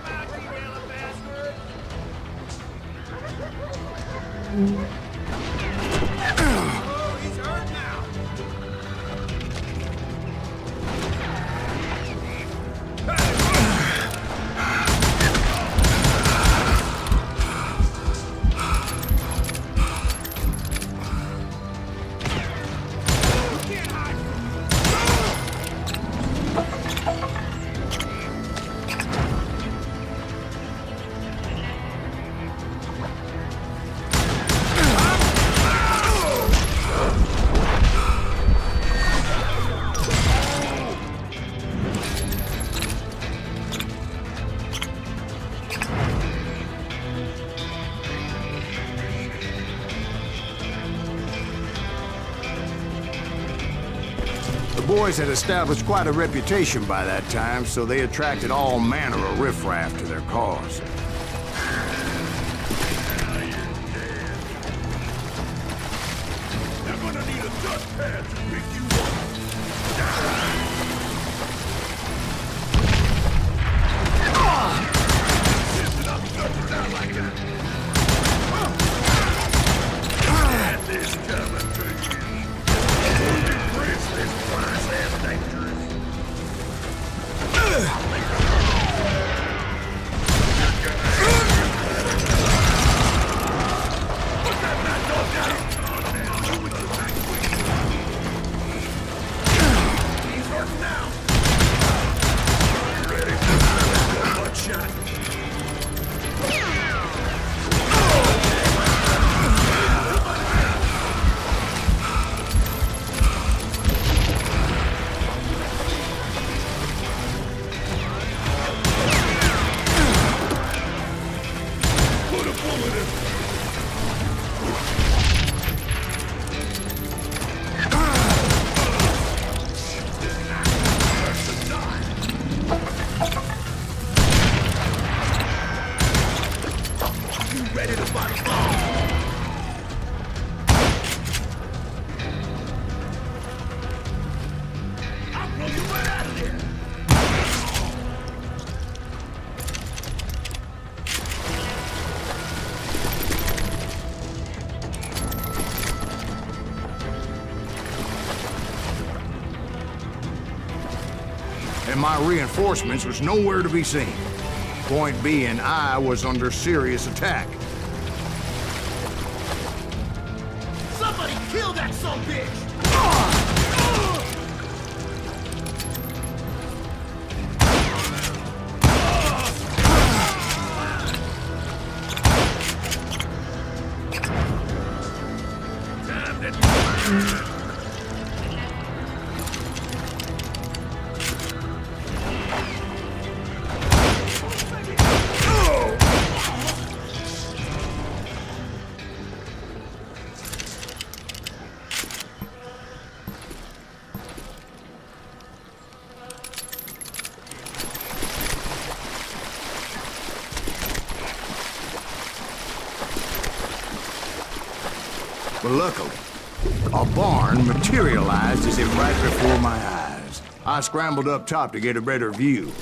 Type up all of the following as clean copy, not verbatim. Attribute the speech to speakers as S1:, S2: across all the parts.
S1: out, you yellow bastard! Oh, he's hurt now!
S2: The boys had established quite a reputation by that time, so they attracted all manner of riffraff to their cause.
S1: They're gonna need a dustpan to pick you up! Listen up, shut down like that! And this coming to you! Chris, this price is dangerous! Put that mad dog down! He's hurt now! Ready for a butt shot? Put a bullet in! You ready to fight? I'll blow you right out of there!
S2: And my reinforcements was nowhere to be seen. Point being, I was under serious attack.
S1: Somebody kill that sumbitch!
S2: But luckily, a barn materialized as if right before my eyes. I scrambled up top to get a better view.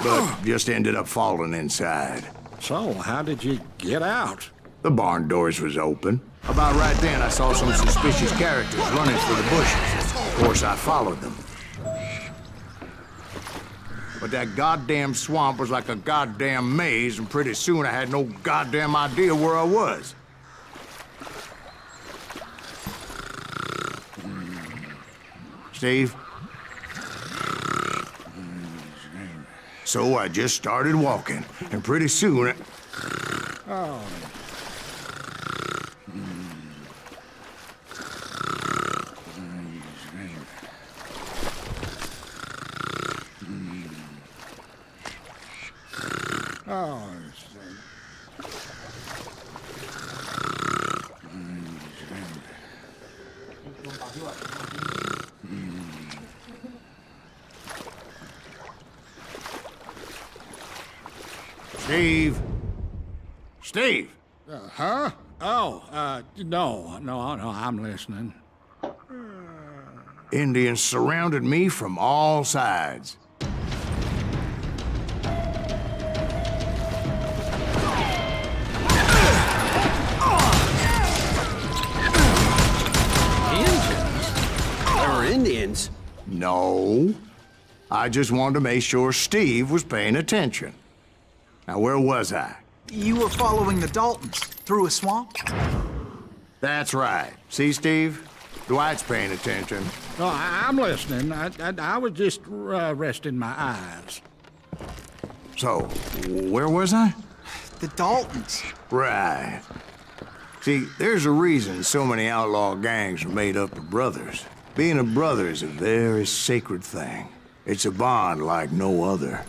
S2: But just ended up falling inside.
S3: So, how did you get out?
S2: The barn doors was open. About right then, I saw some suspicious characters running for the bushes. Of course, I followed them. But that goddamn swamp was like a goddamn maze, and pretty soon I had no goddamn idea where I was. Steve? So I just started walking, and pretty soon...
S3: Oh. Oh,
S2: Steve? Steve!
S3: Huh? Oh, no, I'm listening.
S2: Indians surrounded me from all sides.
S4: There were Indians.
S2: No. I just wanted to make sure Steve was paying attention. Now, where was I?
S5: You were following the Daltons through a swamp?
S2: That's right. See, Steve? Dwight's paying attention.
S3: No, I'm listening. I was just resting my eyes.
S2: So, where was I?
S5: The Daltons.
S2: Right. See, there's a reason so many outlaw gangs are made up of brothers. Being a brother is a very sacred thing. It's a bond like no other.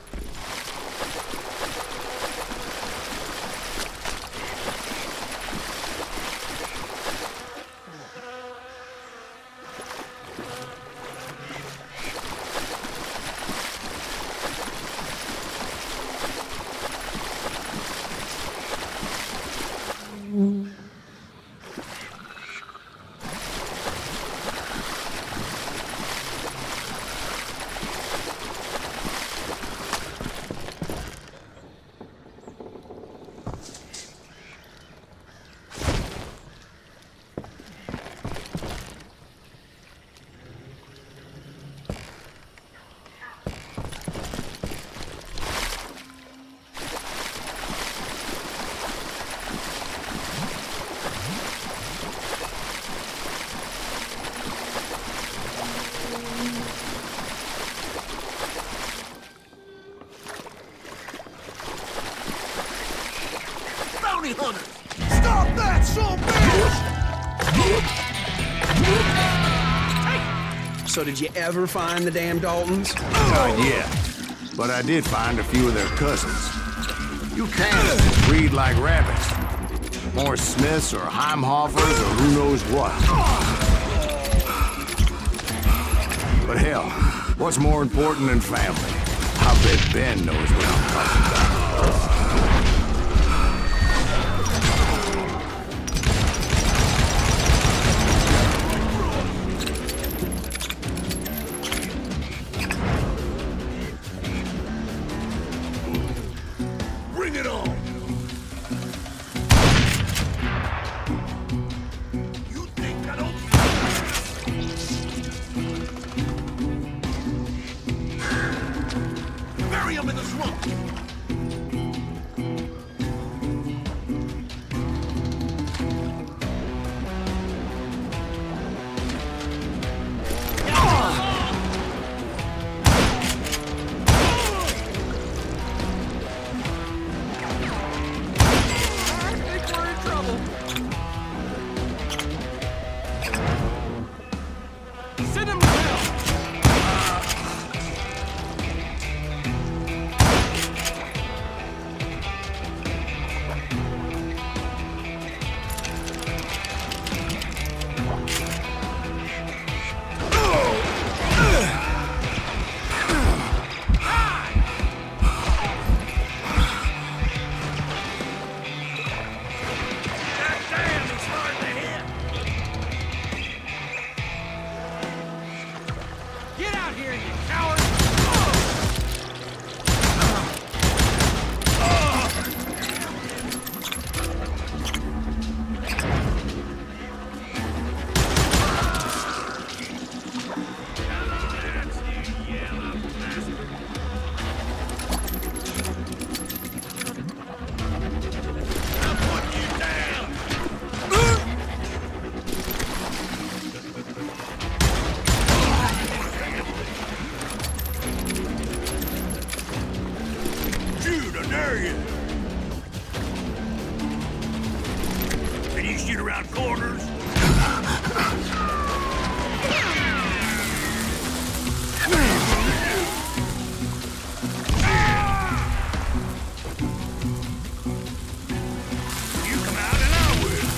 S1: Bounty hunters! Stop that, son bitch!
S4: So did you ever find the damn Daltons?
S2: Not yet. But I did find a few of their cousins. You can't breed like rabbits. More Smiths or Heimhoffers or who knows what. But hell, what's more important than family? I bet Ben knows what I'm talking about.
S1: Bring it on! You think I don't... Bury him in the swamp! Can you shoot around corners? You come out and I will.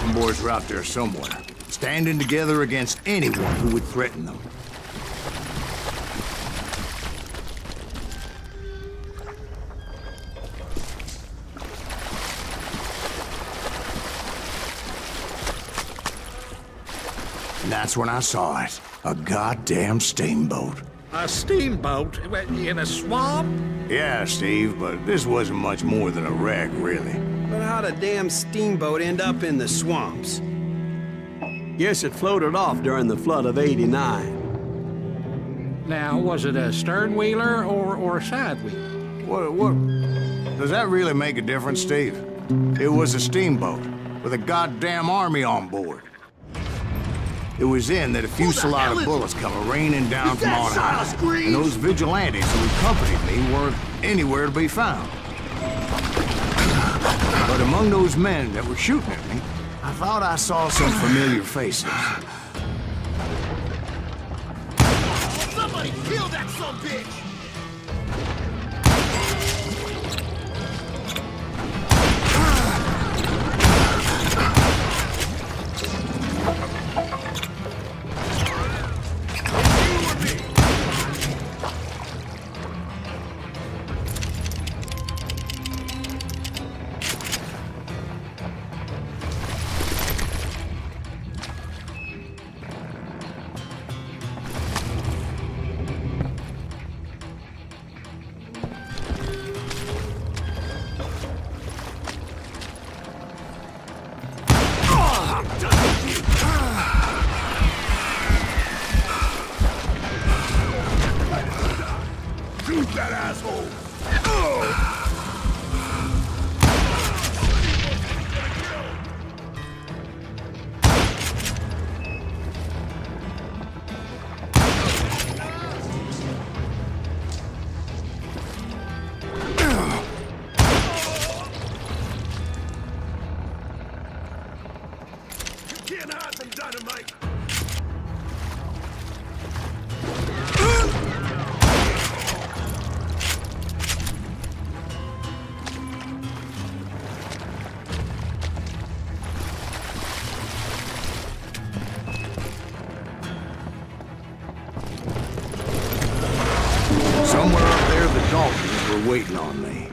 S2: Dalton boys were out there somewhere, standing together against anyone who would threaten them. And that's when I saw it. A goddamn steamboat.
S3: A steamboat in a swamp?
S2: Yeah, Steve, but this wasn't much more than a wreck, really.
S4: But how'd a damn steamboat end up in the swamps?
S6: Guess it floated off during the flood of '89.
S3: Now, was it a stern wheeler or a side wheeler?
S2: What? Does that really make a difference, Steve? It was a steamboat with a goddamn army on board. It was then that a fusillade of bullets come raining down from on high, and those vigilantes who accompanied me weren't anywhere to be found. But among those men that were shooting at me, I thought I saw some familiar faces.
S1: Somebody kill that sumbitch! Shoot that asshole! You can't hide from dynamite!
S2: Somewhere up there, the Daltons were waiting on me.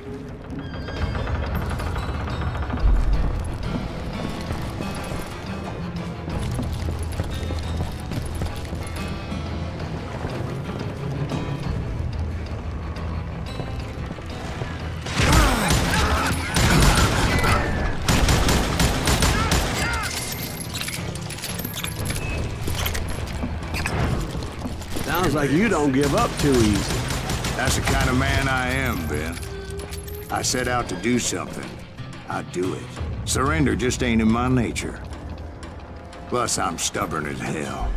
S6: Sounds like you don't give up too easy.
S2: That's the kind of man I am, Ben. I set out to do something. I do it. Surrender just ain't in my nature. Plus, I'm stubborn as hell.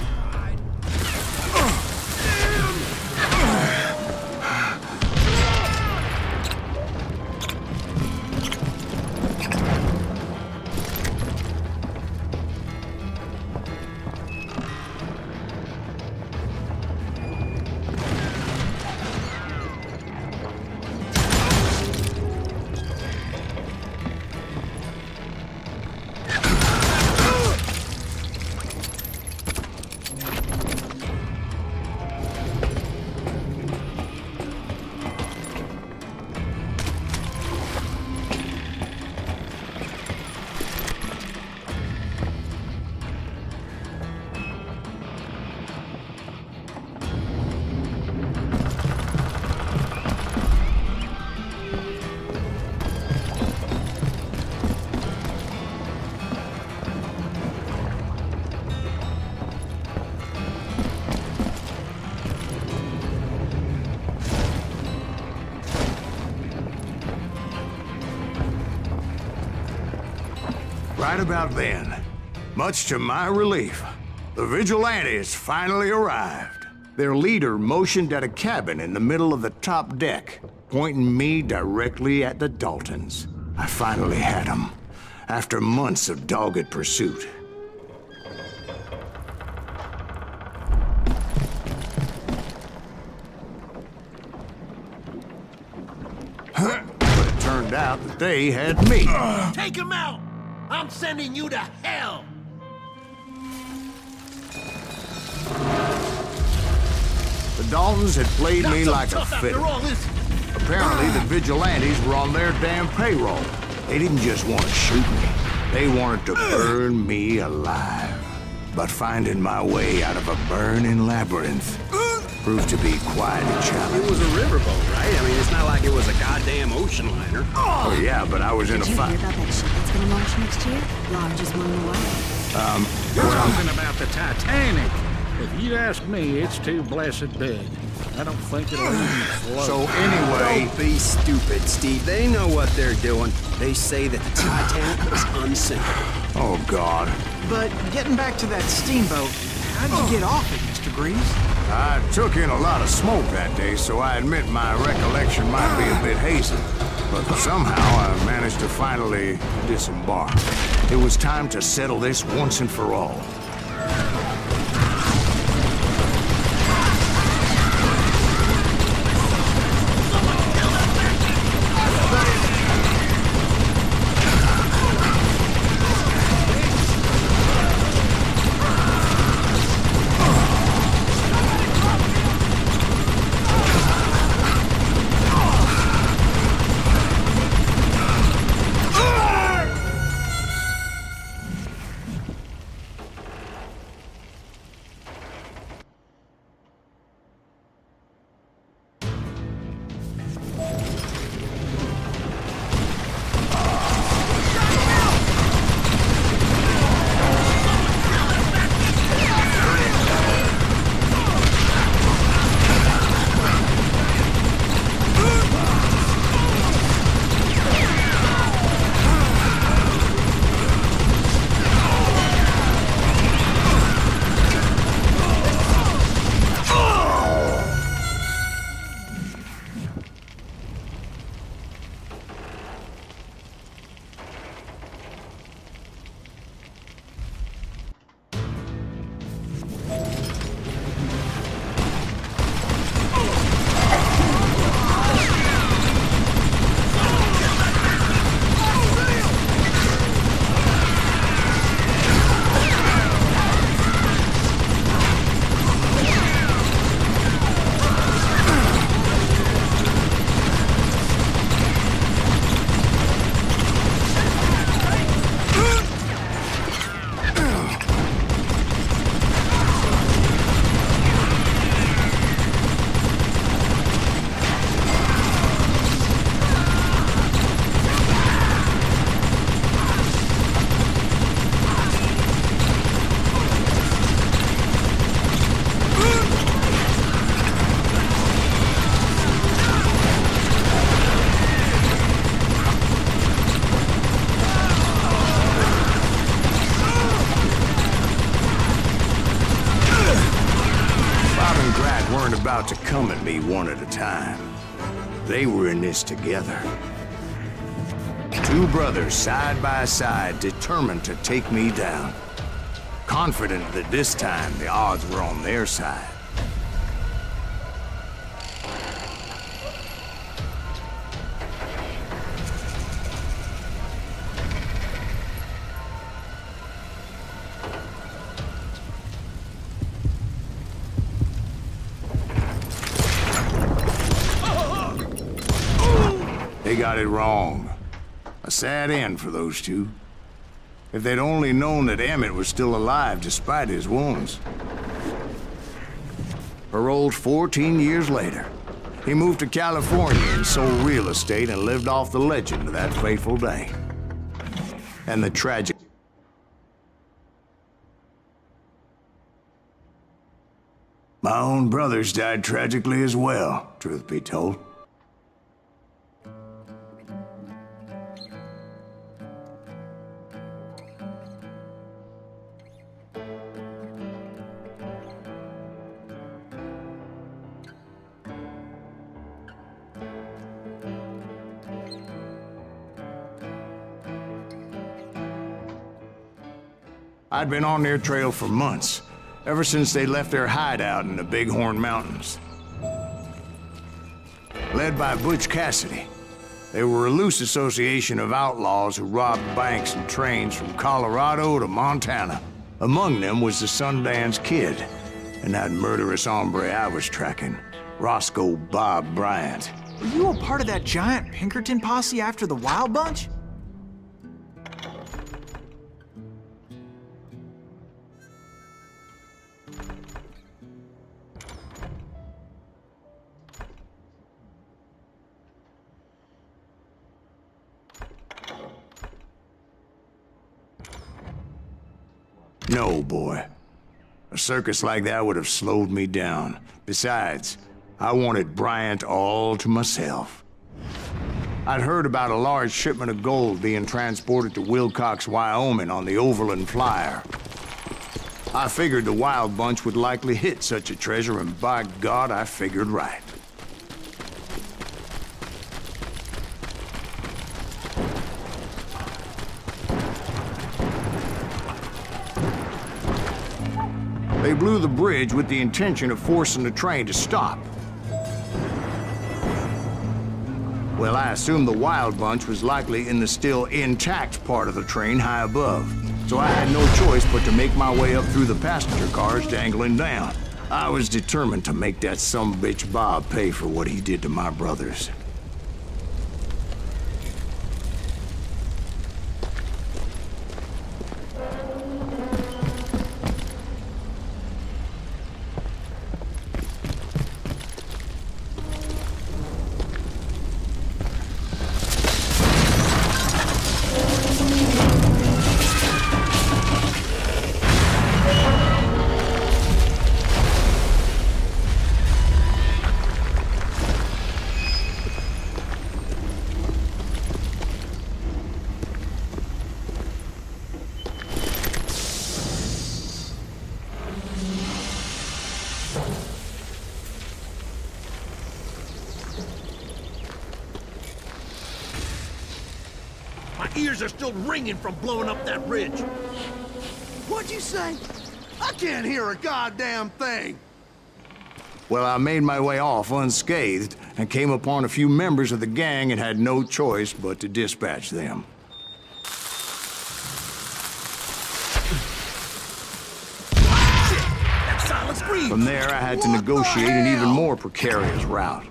S2: Right about then, much to my relief, the vigilantes finally arrived. Their leader motioned at a cabin in the middle of the top deck, pointing me directly at the Daltons. I finally had them, after months of dogged pursuit. But it turned out that they had me.
S1: Take him out! I'm sending you to hell!
S2: The Daltons had played me
S1: Not so
S2: like a
S1: tough after
S2: fiddle.
S1: all this.
S2: Apparently, the vigilantes were on their damn payroll. They didn't just want to shoot me. They wanted to burn me alive. But finding my way out of a burning labyrinth proved to be quite a
S4: It
S2: challenge.
S4: was a riverboat, right? I mean, it's not like it was a goddamn ocean liner.
S2: Oh, yeah, but I was in a
S7: Did you hear
S2: fight.
S7: about that ship that's gonna launch next year? Largest one in the world.
S3: You're talking about the Titanic. If you ask me, it's too blessed big. I don't think it'll even float.
S2: So anyway,
S4: Don't be stupid, Steve. They know what they're doing. They say that the Titanic is unsinkable.
S2: oh God.
S5: But getting back to that steamboat, how'd you get off it, Mr. Greaves?
S2: I took in a lot of smoke that day, so I admit my recollection might be a bit hazy. But somehow I managed to finally disembark. It was time to settle this once and for all. About to come at me one at a time. They were in this together. Two brothers side by side, determined to take me down. Confident that this time the odds were on their side. They got it wrong. A sad end for those two. If they'd only known that Emmett was still alive despite his wounds. Paroled 14 years later, he moved to California and sold real estate and lived off the legend of that fateful day. And the tragic... My own brothers died tragically as well, truth be told. I'd been on their trail for months, ever since they left their hideout in the Bighorn Mountains. Led by Butch Cassidy, They were a loose association of outlaws who robbed banks and trains from Colorado to Montana. Among them was the Sundance Kid and that murderous hombre I was tracking, Roscoe Bob Bryant.
S5: Were you a part of that giant Pinkerton posse after the Wild Bunch?
S2: No, boy. A circus like that would have slowed me down. Besides, I wanted Bryant all to myself. I'd heard about a large shipment of gold being transported to Wilcox, Wyoming on the Overland Flyer. I figured the Wild Bunch would likely hit such a treasure, and by God, I figured right. They blew the bridge with the intention of forcing the train to stop. Well, I assumed the Wild Bunch was likely in the still intact part of the train high above. So I had no choice but to make my way up through the passenger cars dangling down. I was determined to make that sumbitch Bob pay for what he did to my brothers.
S1: My ears are still ringing from blowing up that ridge.
S8: What'd you say? I can't hear a goddamn thing.
S2: Well, I made my way off unscathed and came upon a few members of the gang and had no choice but to dispatch them.
S1: That silent scream!
S2: From there, I had to negotiate an even more precarious route.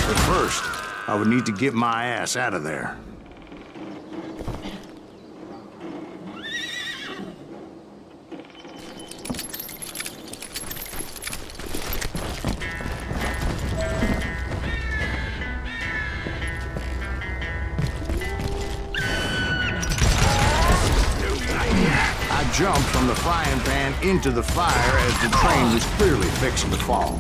S2: But first, I would need to get my ass out of there. I jumped from the frying pan into the fire as the train was clearly fixing to fall.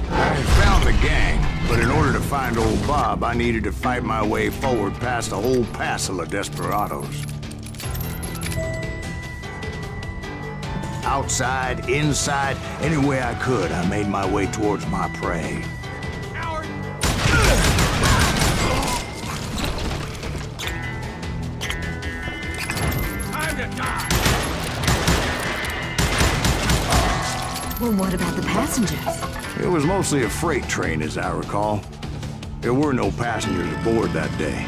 S2: I had found the gang, but in order to find old Bob, I needed to fight my way forward past a whole passel of desperados. Outside, inside, any way I could, I made my way towards my prey.
S7: Well, what about the passengers?
S2: It was mostly a freight train, as I recall. There were no passengers aboard that day.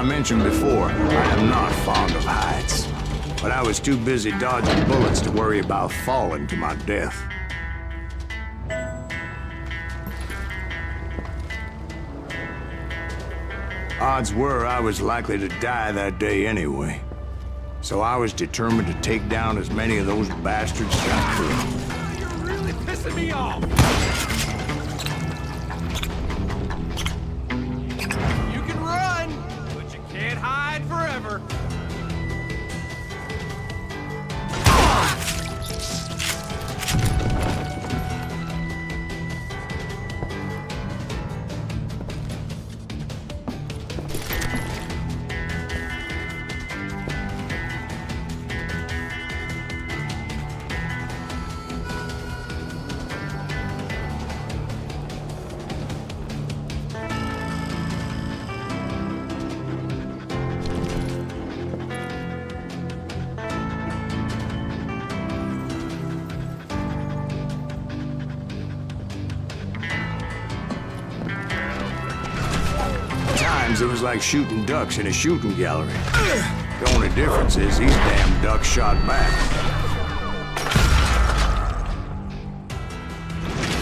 S2: I mentioned before, I am not fond of heights. But I was too busy dodging bullets to worry about falling to my death. Odds were I was likely to die that day anyway. So I was determined to take down as many of those bastards as I could.
S1: You're really pissing me off!
S8: You can run, but you can't hide forever.
S2: It was like shooting ducks in a shooting gallery. The only difference is these damn ducks shot back.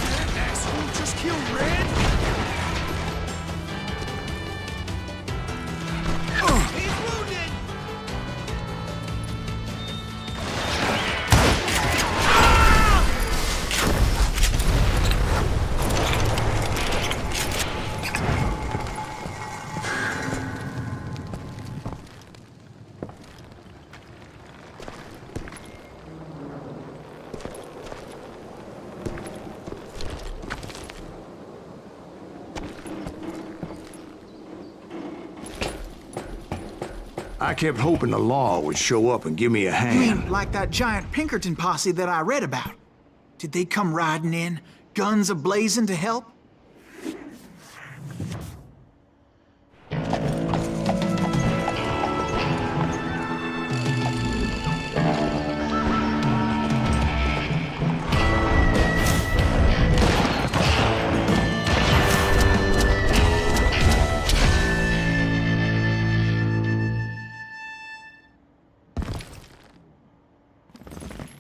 S8: That asshole just killed Red? He's wounded!
S2: I kept hoping the law would show up and give me a
S5: You
S2: hand.
S5: mean like that giant Pinkerton posse that I read about? Did they come riding in, guns a-blazing to help?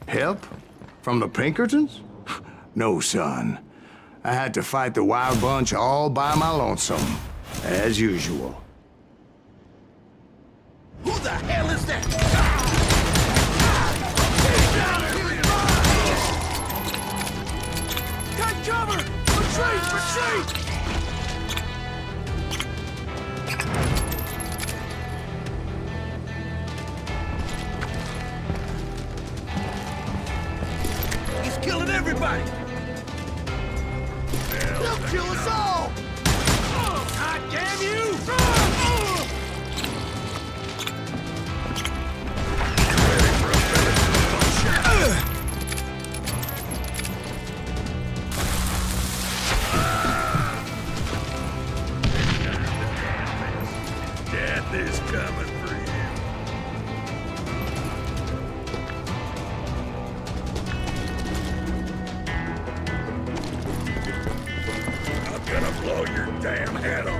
S2: Help? From the Pinkertons? No, son. I had to fight the wild bunch all by my lonesome, as usual.
S8: Who the hell is that? Take cover! Retreat! Retreat! He's killing everybody! He'll kill us all! God damn you!
S1: Death is coming for you. I'm gonna blow your damn head off.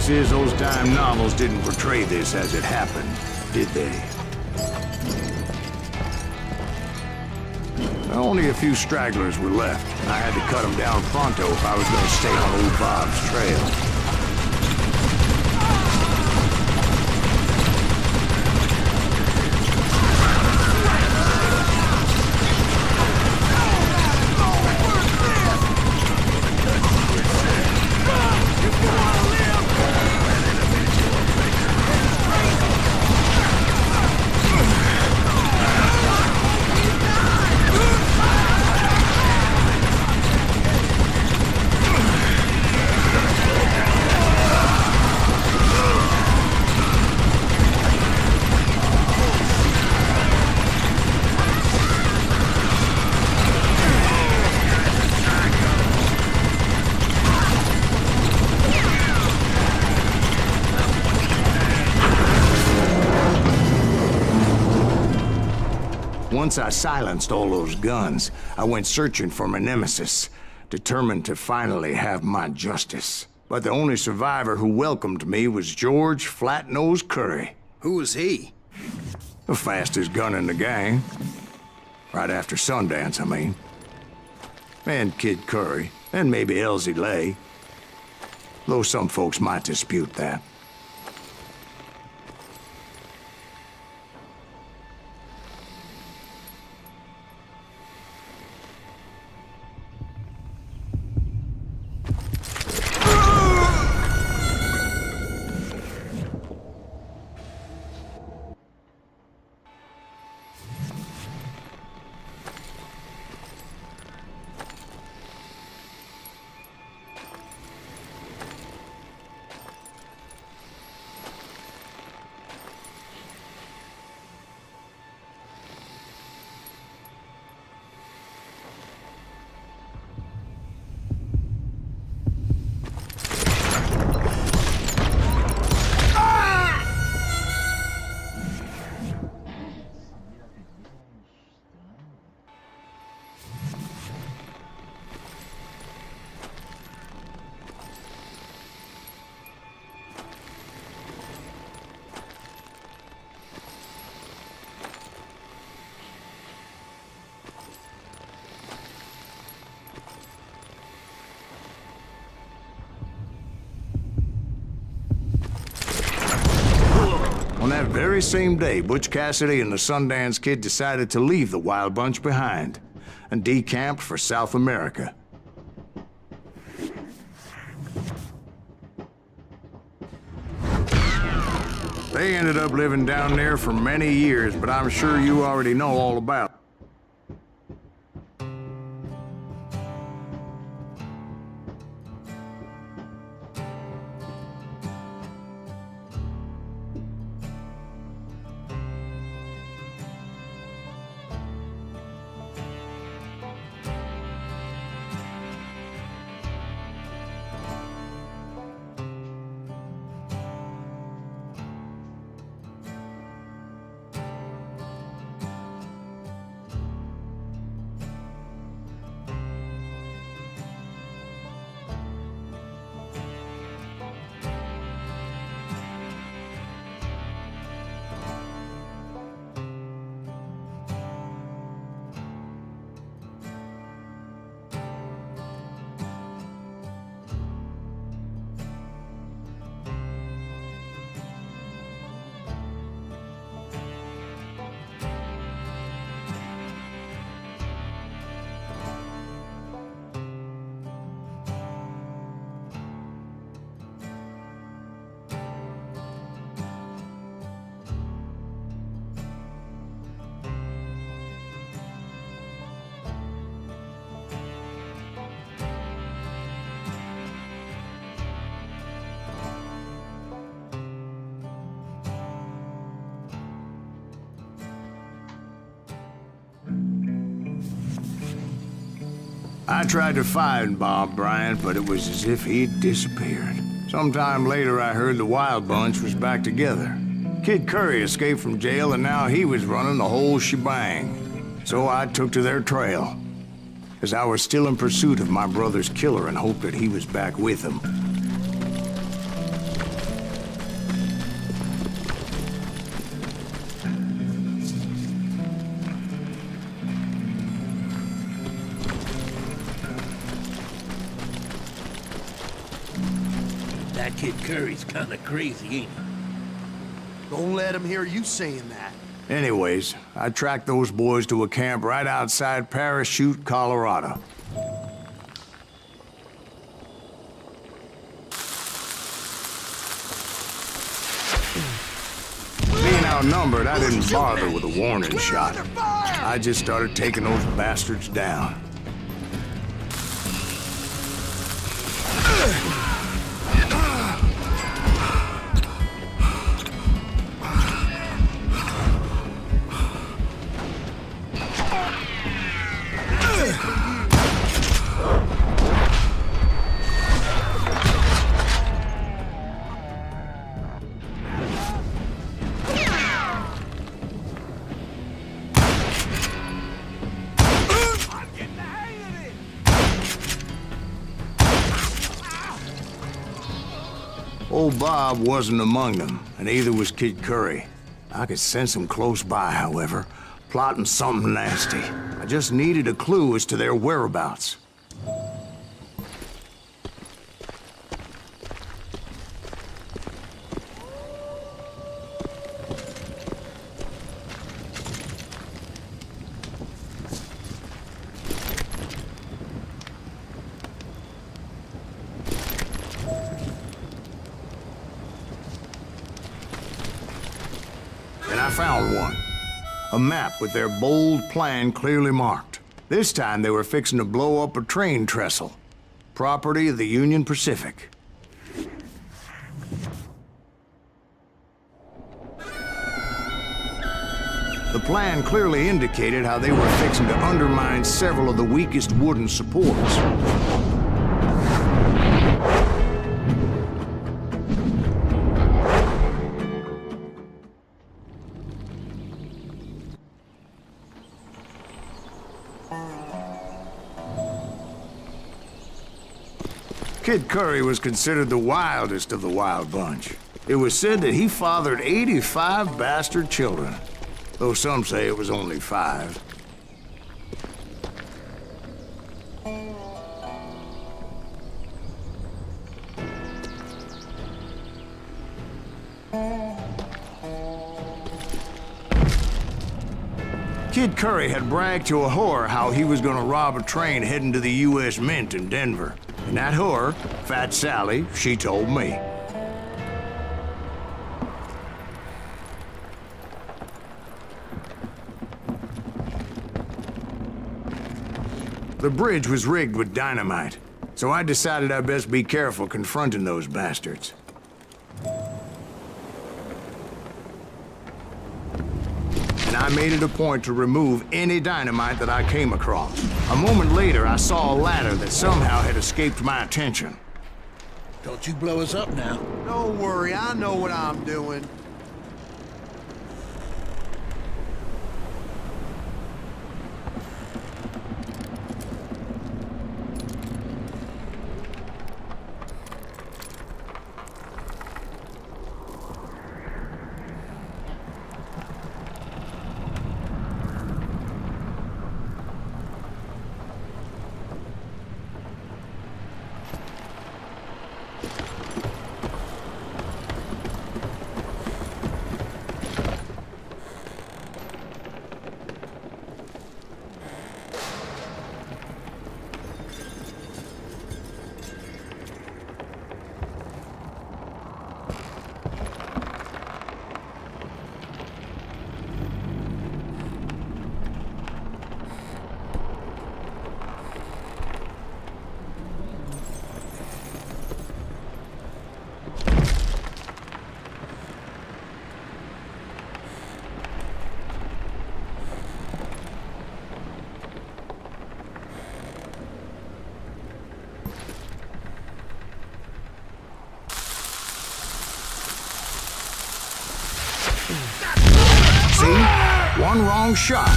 S2: Guess is those dime novels didn't portray this as it happened, did they? Only a few stragglers were left, and I had to cut them down pronto if I was going to stay on old Bob's trail. Once I silenced all those guns, I went searching for my nemesis, determined to finally have my justice. But the only survivor who welcomed me was George Flat-Nose Curry.
S4: Who was he?
S2: The fastest gun in the gang. Right after Sundance, I mean. And Kid Curry, and maybe Elsie Lay. Though some folks might dispute that. On that very same day, Butch Cassidy and the Sundance Kid decided to leave the Wild Bunch behind and decamped for South America. They ended up living down there for many years, but I'm sure you already know all about it. I tried to find Bob Bryant, but it was as if he'd disappeared. Sometime later, I heard the Wild Bunch was back together. Kid Curry escaped from jail, and now he was running the whole shebang. So I took to their trail, as I was still in pursuit of my brother's killer and hoped that he was back with him.
S1: That Kid Curry's kinda crazy, ain't he?
S8: Don't let him hear you saying that.
S2: Anyways, I tracked those boys to a camp right outside Parachute, Colorado. Being outnumbered, I didn't bother with a warning shot. I just started taking those bastards down. Old Bob wasn't among them, and neither was Kid Curry. I could sense him close by, however, plotting something nasty. I just needed a clue as to their whereabouts. And I found one. A map with their bold plan clearly marked. This time they were fixing to blow up a train trestle. Property of the Union Pacific. The plan clearly indicated how they were fixing to undermine several of the weakest wooden supports. Kid Curry was considered the wildest of the wild bunch. It was said that he fathered 85 bastard children, though some say it was only 5. Kid Curry had bragged to a whore how he was gonna rob a train heading to the U.S. Mint in Denver. And that whore, Fat Sally, she told me. The bridge was rigged with dynamite, so I decided I'd best be careful confronting those bastards. And I made it a point to remove any dynamite that I came across. A moment later, I saw a ladder that somehow had escaped my attention.
S1: Don't you blow us up now.
S8: Don't worry, I know what I'm doing.
S2: See? One wrong shot,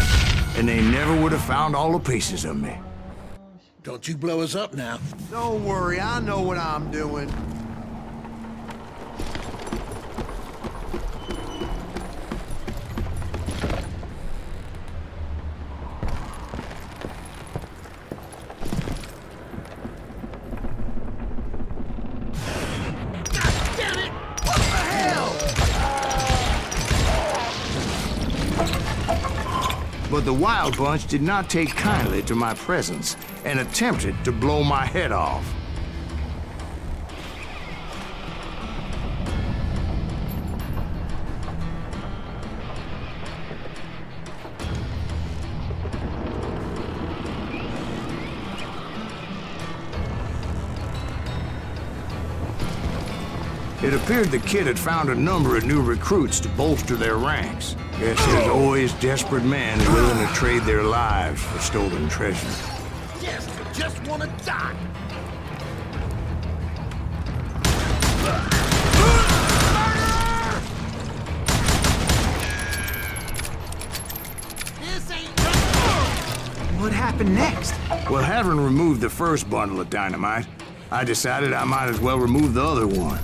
S2: and they never would have found all the pieces of me.
S1: Don't you blow us up now.
S8: Don't worry, I know what I'm doing.
S2: But the Wild Bunch did not take kindly to my presence and attempted to blow my head off. It appeared the kid had found a number of new recruits to bolster their ranks. Guess there's always desperate men willing to trade their lives for stolen treasure.
S1: Yes, I just want to die. This ain't
S5: What happened next?
S2: Well, having removed the first bundle of dynamite, I decided I might as well remove the other one.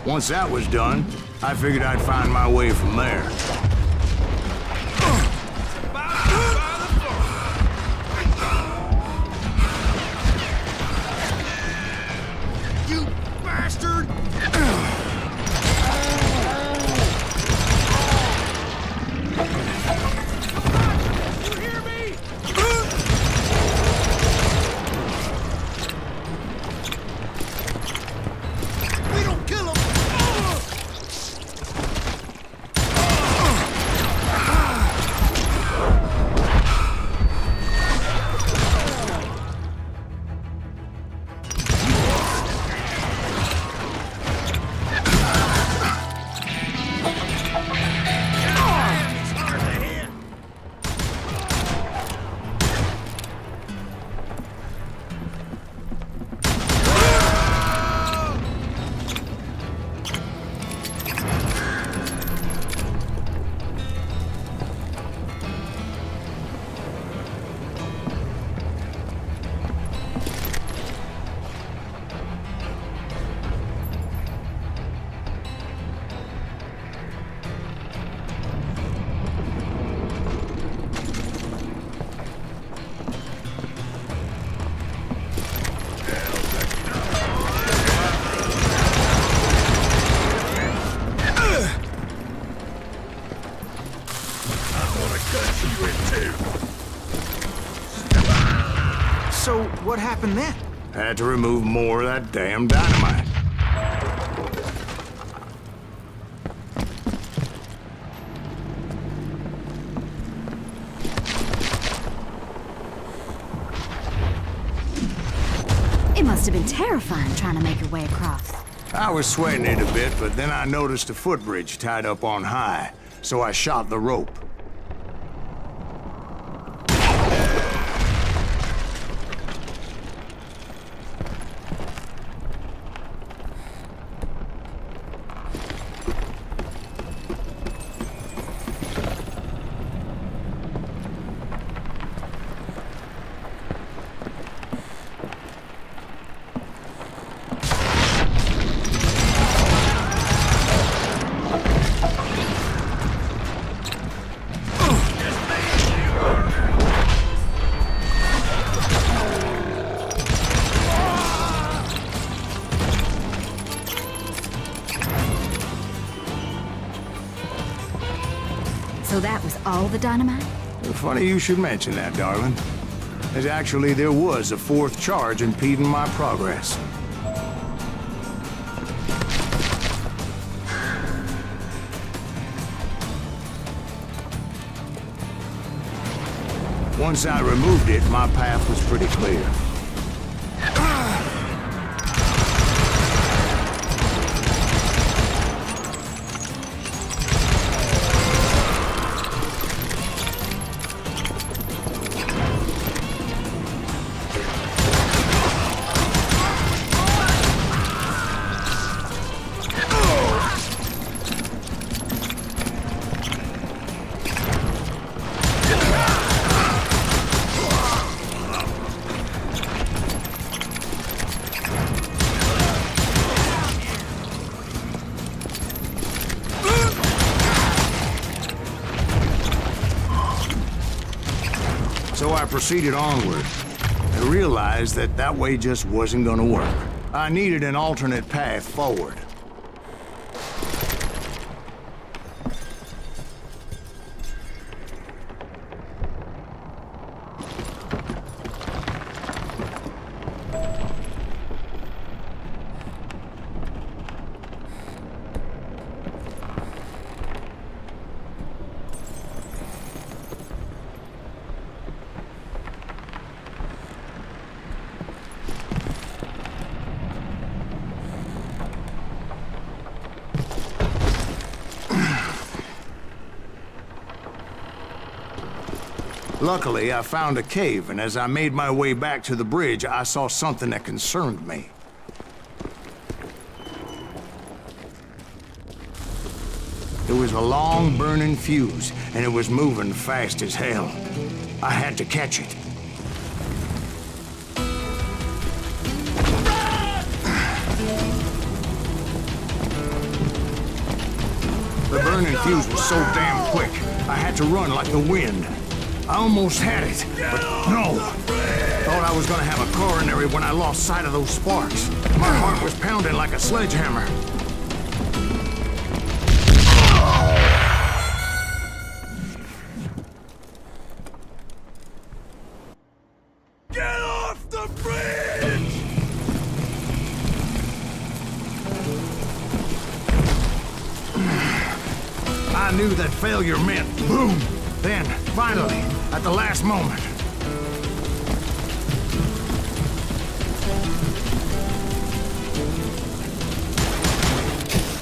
S2: Once that was done, I figured I'd find my way from there.
S1: you bastard! You hear me? We don't kill him!
S5: So, what happened then?
S2: Had to remove more of that damn dynamite.
S7: It must have been terrifying trying to make your way across.
S2: I was sweating it a bit, but then I noticed a footbridge tied up on high, so I shot the rope.
S7: So that was all the dynamite?
S2: Funny you should mention that, darling. As actually, there was a fourth charge impeding my progress. Once I removed it, my path was pretty clear. So I proceeded onward and realized that that way just wasn't gonna work. I needed an alternate path forward. Luckily, I found a cave, and as I made my way back to the bridge, I saw something that concerned me. It was a long, burning fuse, and it was moving fast as hell. I had to catch it. The burning fuse was so damn quick, I had to run like the wind. I almost had it, but no. Thought I was gonna have a coronary when I lost sight of those sparks. My heart was pounding like a sledgehammer.
S1: Get off the bridge!
S2: I knew that failure meant boom. Then, finally, at the last moment.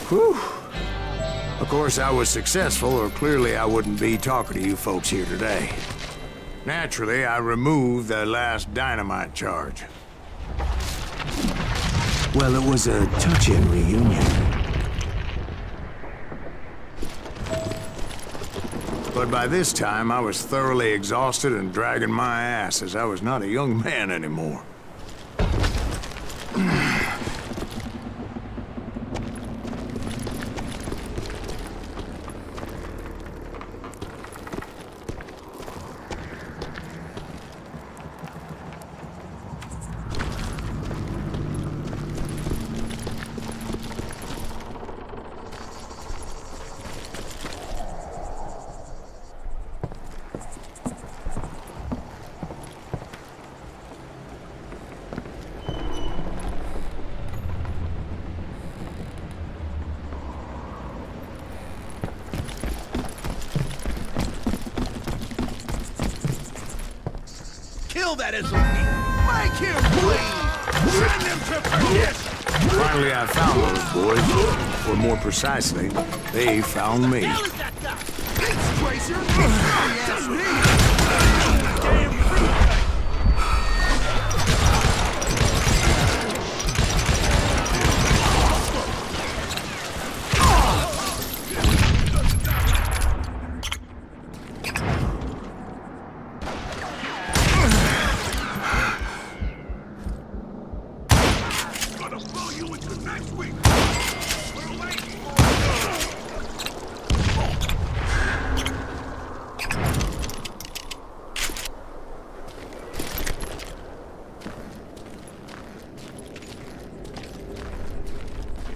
S2: Whew. Of course, I was successful, or clearly I wouldn't be talking to you folks here today. Naturally, I removed the last dynamite charge. Well, it was a touching reunion. But by this time, I was thoroughly exhausted and dragging my ass, as I was not a young man anymore.
S8: Kill that SOB! Make him bleed! Send him to perdition!
S2: Finally, I found those boys. Or more precisely, they found me.
S8: Hell is that guy? It's Tracer! Yes, me! Damn fruitcake!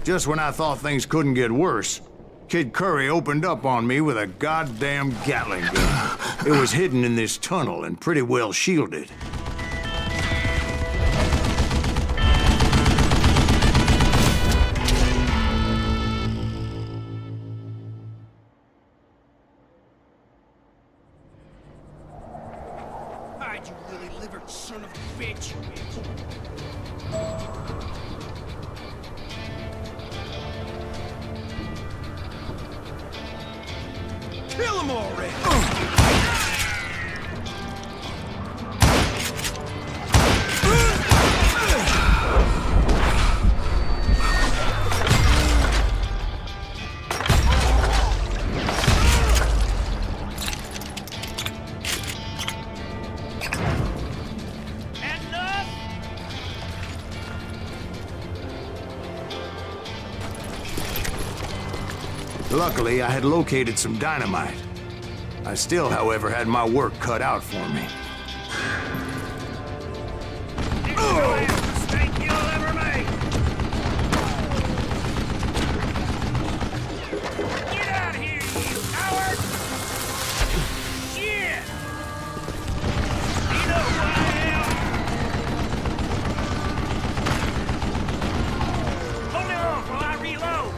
S2: Just when I thought things couldn't get worse, Kid Curry opened up on me with a goddamn Gatling gun. It was hidden in this tunnel and pretty well shielded.
S8: Hide, you lily-livered son of a bitch! Kill him already!
S2: Luckily, I had located some dynamite. I still, however, had my work cut out for me.
S1: Mistake you'll ever make! Get out of here, you coward! Shit! You know who I am? Hold it off while I reload!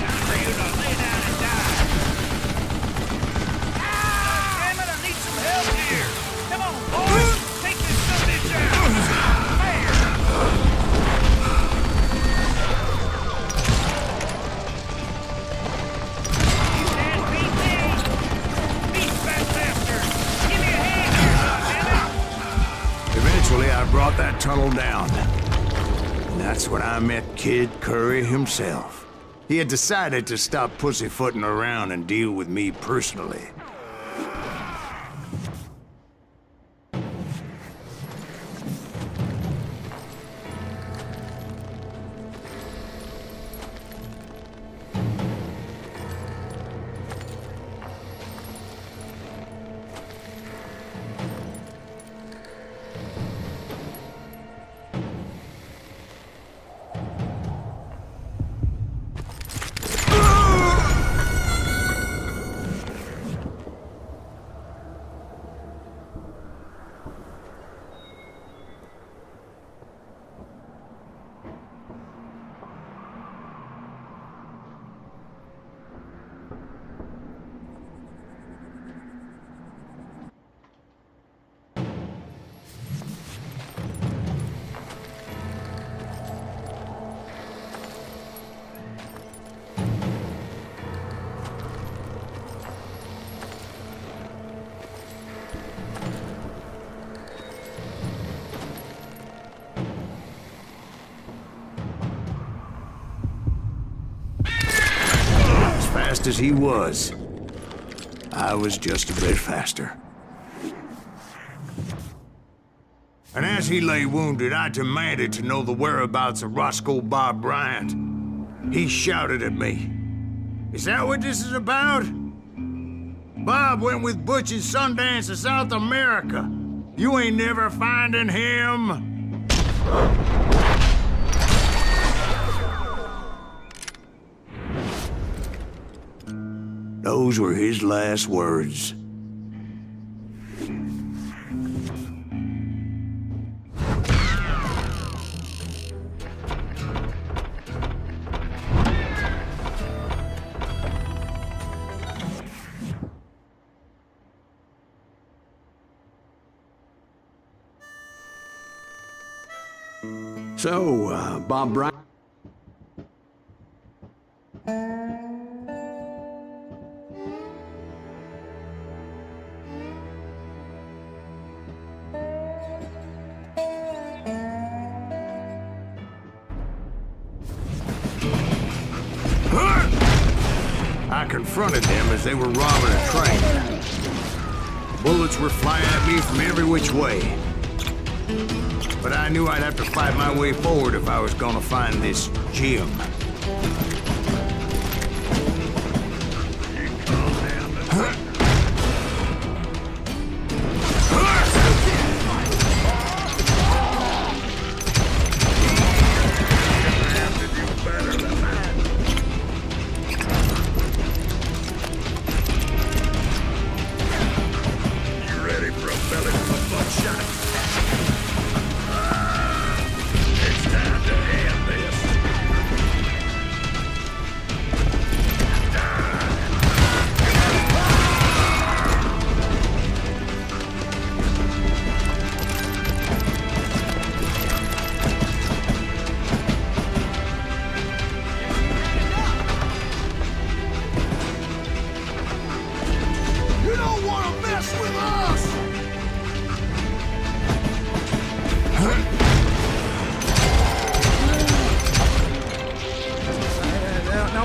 S1: Time for you to lay down and die!
S2: tunnel down. And that's when I met Kid Curry himself. He had decided to stop pussyfooting around and deal with me personally. Fast as he was, I was just a bit faster. And as he lay wounded, I demanded to know the whereabouts of Roscoe Bob Bryant. He shouted at me, "Is that what this is about? Bob went with Butch and Sundance to South America. You ain't never finding him." Those were his last words.
S6: So, Bob Bryant.
S2: I confronted them as they were robbing a train. Bullets were flying at me from every which way. But I knew I'd have to fight my way forward if I was gonna find this gem.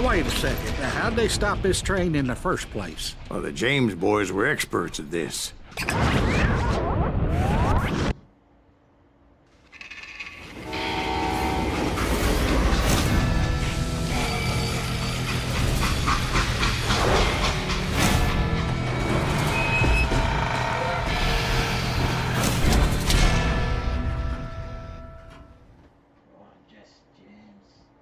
S3: Wait a second. Now, how'd they stop this train in the first place?
S2: Well, the James boys were experts at this.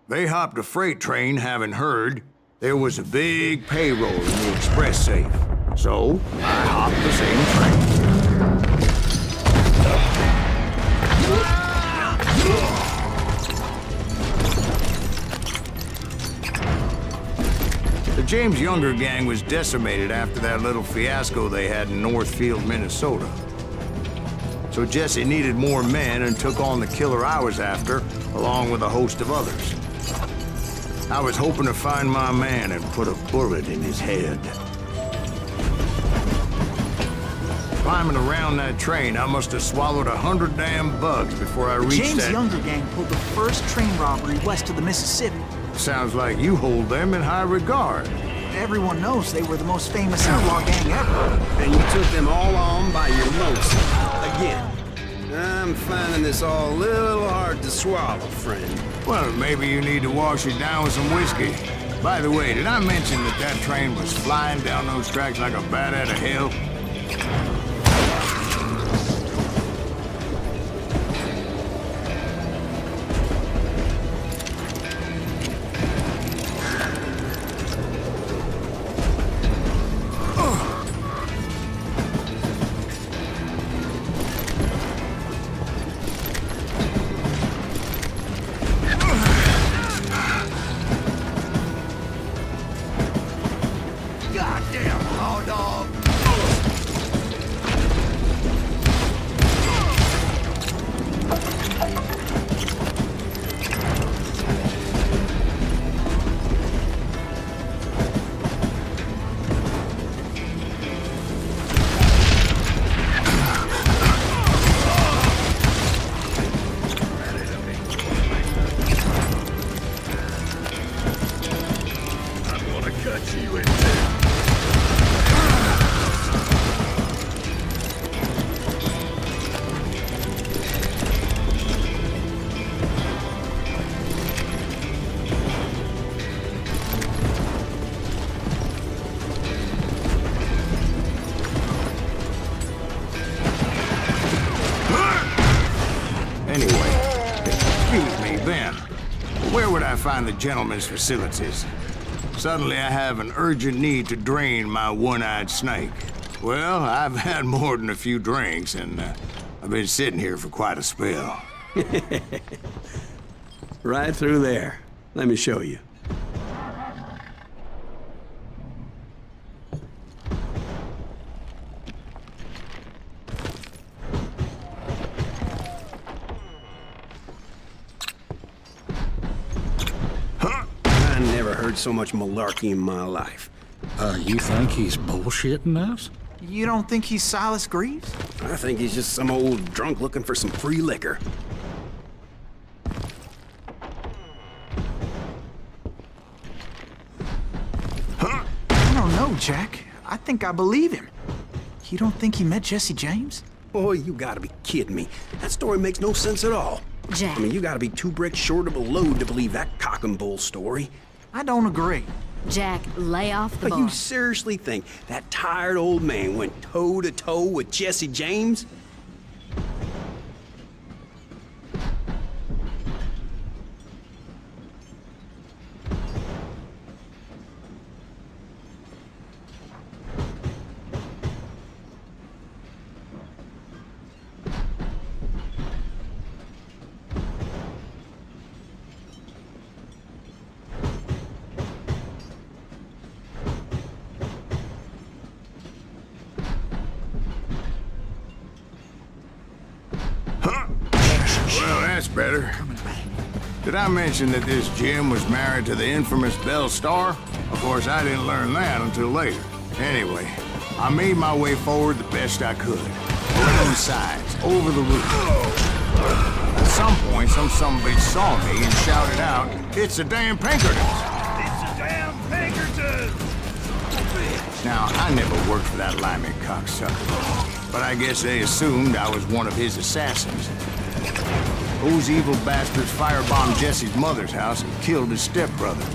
S2: They hopped a freight train, having heard there was a big payroll in the express safe. So, I hopped the same train. The James Younger gang was decimated after that little fiasco they had in Northfield, Minnesota. So Jesse needed more men and took on the killer I was after, along with a host of others. I was hoping to find my man and put a bullet in his head. Climbing around that train, I must have swallowed 100 damn bugs before I reached
S5: James'
S2: that.
S5: younger gang pulled the first train robbery west of the Mississippi.
S2: Sounds like you hold them in high regard.
S5: Everyone knows they were the most famous outlaw gang ever.
S4: And you took them all on by your lonesome. Again. I'm finding this all a little hard to swallow, friend.
S2: Well, maybe you need to wash it down with some whiskey. By the way, did I mention that that train was flying down those tracks like a bat out of hell?
S8: Goddamn raw dog! I'm gonna cut you in two.
S2: Anyway, excuse me, Ben. Where would I find the gentleman's facilities? Suddenly I have an urgent need to drain my one-eyed snake. Well, I've had more than a few drinks, and I've been sitting here for quite a spell.
S6: Right through there. Let me show you.
S4: I never heard so much malarkey in my life.
S3: You think he's bullshitting us?
S5: You don't think he's Silas Greaves?
S4: I think he's just some old drunk looking for some free liquor.
S5: I don't know, Jack. I think I believe him. You don't think he met Jesse James?
S4: Boy, you gotta be kidding me. That story makes no sense at all.
S7: Jack.
S4: I mean, you gotta be 2 bricks short of a load to believe that cock and bull story.
S5: I don't agree.
S7: Jack, lay off the
S4: But
S7: bar.
S4: you seriously think that tired old man went toe-to-toe with Jesse James?
S2: Well, that's better. Did I mention that this Jim was married to the infamous Belle Starr? Of course, I didn't learn that until later. Anyway, I made my way forward the best I could. Over those sides, over the roof. At some point, some bitch saw me and shouted out, "It's the damn Pinkertons!"
S1: It's a damn Pinkerton!
S2: Now, I never worked for that limey cocksucker, but I guess they assumed I was one of his assassins. Those evil bastards firebombed Jesse's mother's house and killed his stepbrother.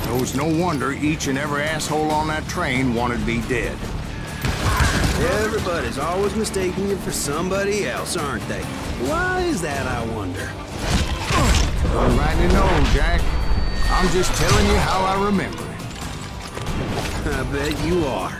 S2: So it's no wonder each and every asshole on that train wanted me dead.
S4: Everybody's always mistaking you for somebody else, aren't they? Why is that, I wonder?
S2: Don't rightly know, Jack. I'm just telling you how I remember it.
S4: I bet you are.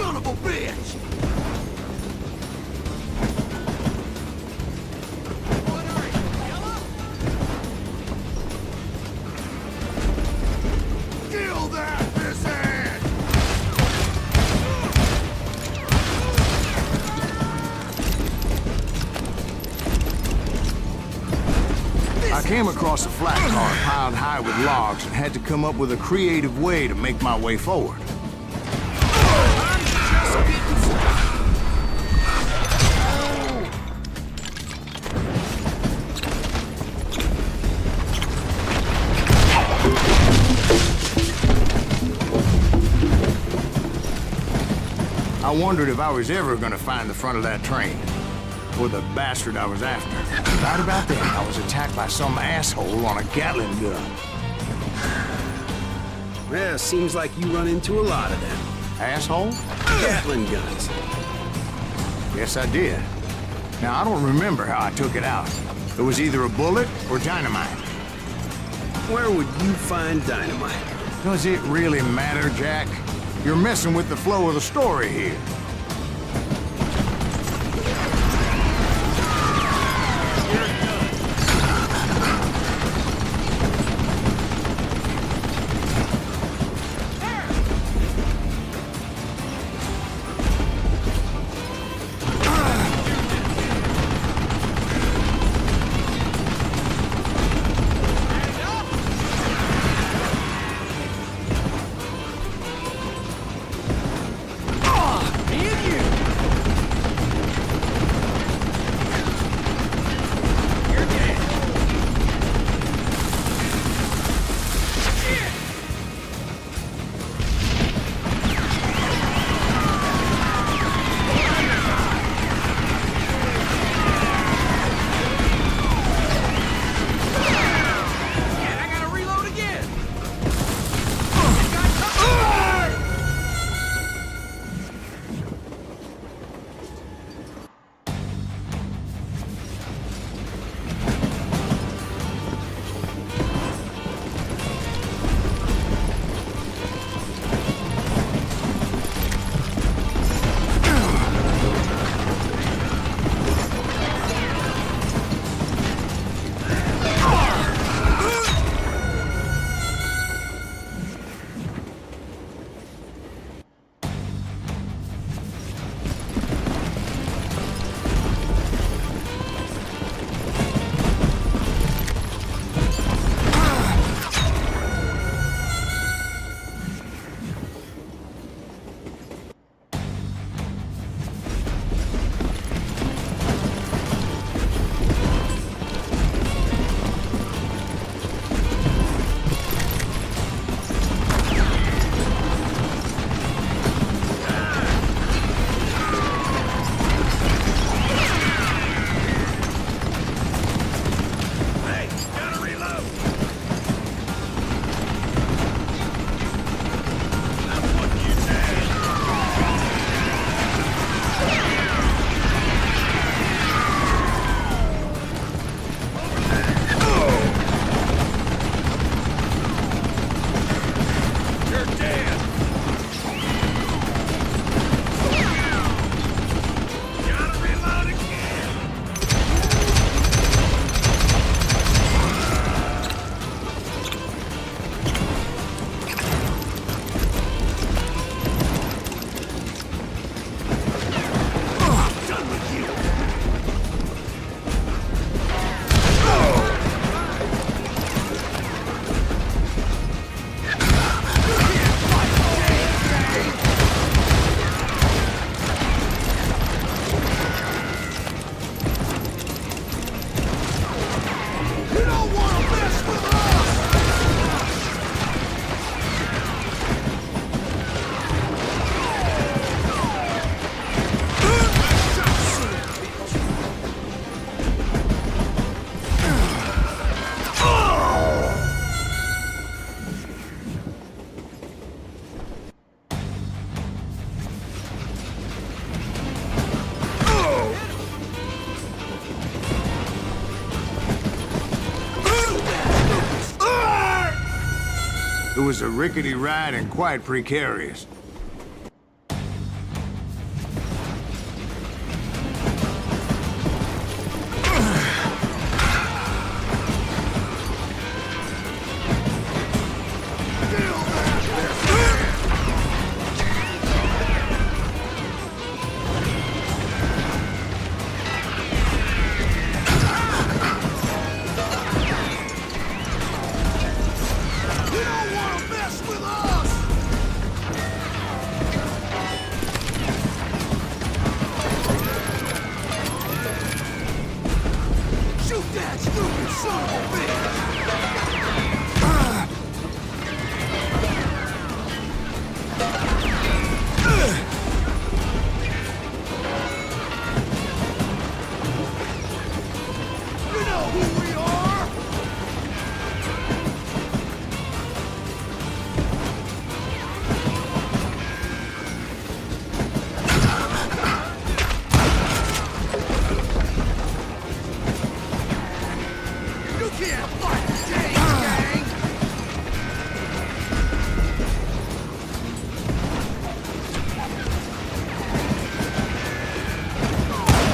S8: Son of a bitch! Kill that pissant!
S2: I came across a flat car piled high with logs and had to come up with a creative way to make my way forward. I wondered if I was ever gonna find the front of that train, or the bastard I was after. Right about then, I was attacked by some asshole on a Gatling gun.
S4: Well, seems like you run into a lot of them.
S2: Asshole?
S4: Gatling guns.
S2: Yes, I did. Now, I don't remember how I took it out. It was either a bullet or dynamite.
S4: Where would you find dynamite?
S2: Does it really matter, Jack? You're messing with the flow of the story here. It was a rickety ride and quite precarious.
S8: You know who we are! You can't fight the James gang!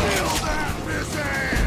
S8: Kill that missing!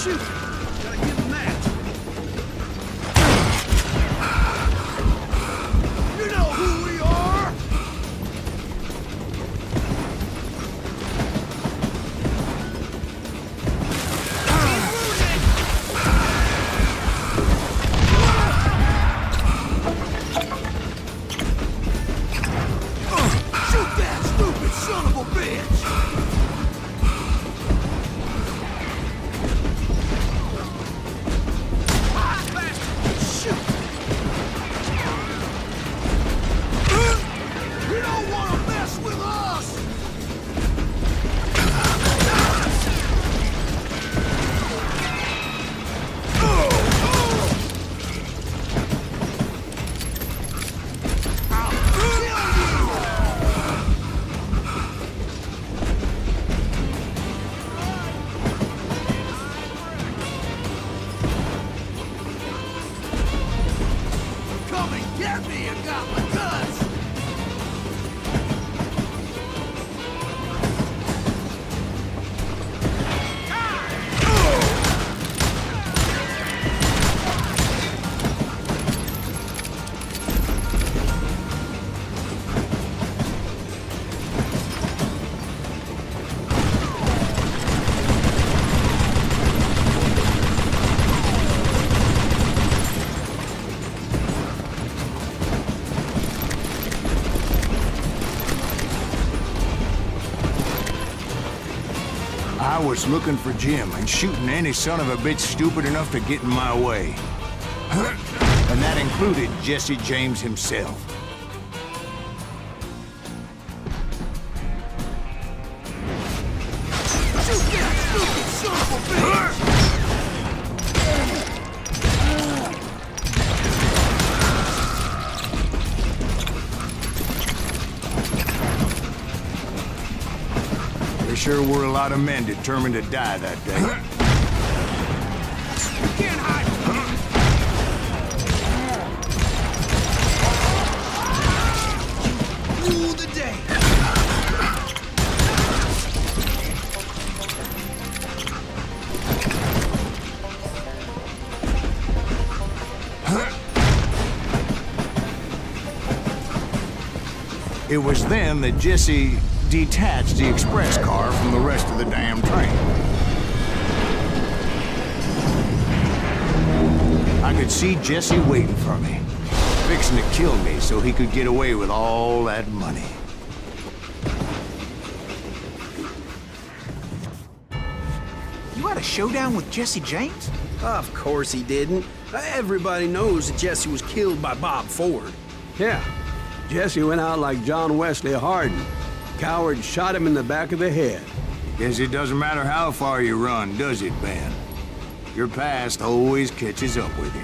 S8: Shoot! Gotta give him that. You know who we are! Shoot that stupid son of a bitch! You don't want to mess with us! Come and get me, I got my guns!
S2: I was looking for Jim and shooting any son of a bitch stupid enough to get in my way. And that included Jesse James himself.
S8: Shoot that stupid son of a bitch!
S2: There sure were a lot of men determined to die that day.
S8: You can't hide from me! Rule the day!
S2: It was then that Jesse detached the express car from the rest of the damn train. I could see Jesse waiting for me, fixing to kill me so he could get away with all that money.
S5: You had a showdown with Jesse James?
S4: Of course he didn't. Everybody knows that Jesse was killed by Bob Ford.
S6: Yeah, Jesse went out like John Wesley Hardin. Coward shot him in the back of the head.
S2: Guess it doesn't matter how far you run, does it, Ben? Your past always catches up with you.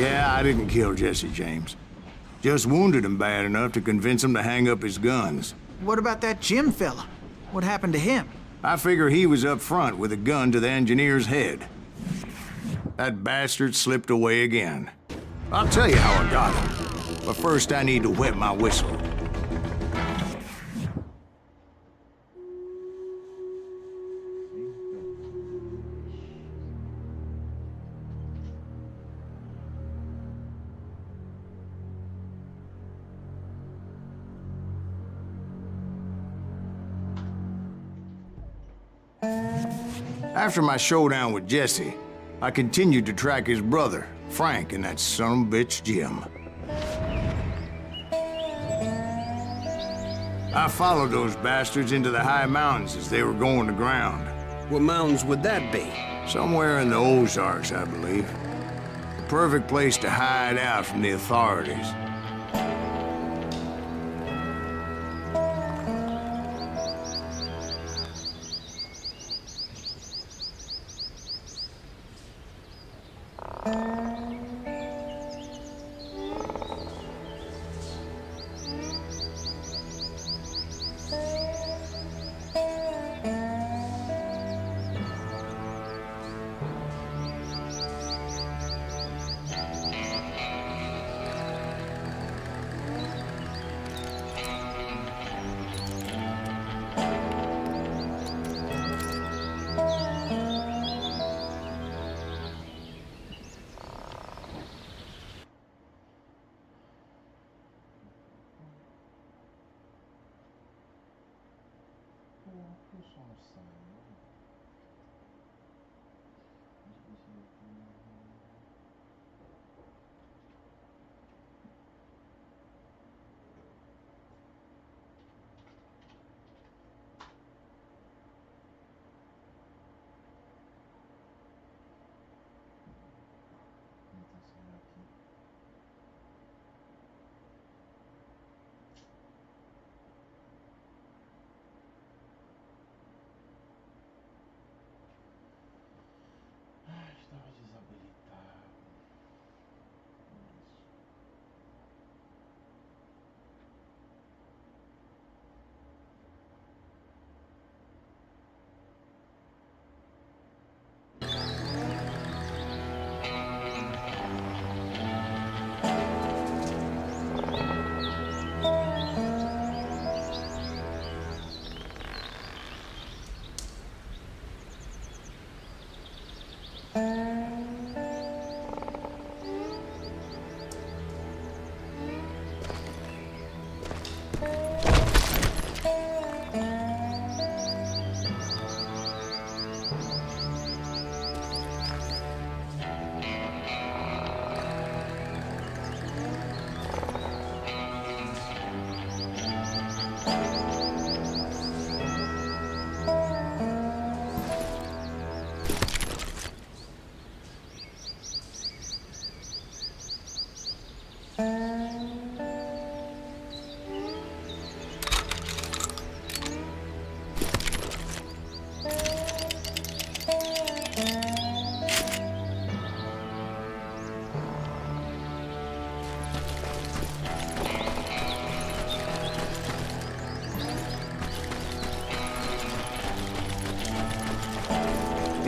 S2: Yeah, I didn't kill Jesse James. Just wounded him bad enough to convince him to hang up his guns.
S5: What about that Jim fella? What happened to him?
S2: I figure he was up front with a gun to the engineer's head. That bastard slipped away again. I'll tell you how I got him. But first I need to wet my whistle. After my showdown with Jesse, I continued to track his brother, Frank, and that son of a bitch, Jim. I followed those bastards into the high mountains as they were going to ground.
S4: What mountains would that be?
S2: Somewhere in the Ozarks, I believe. The perfect place to hide out from the authorities.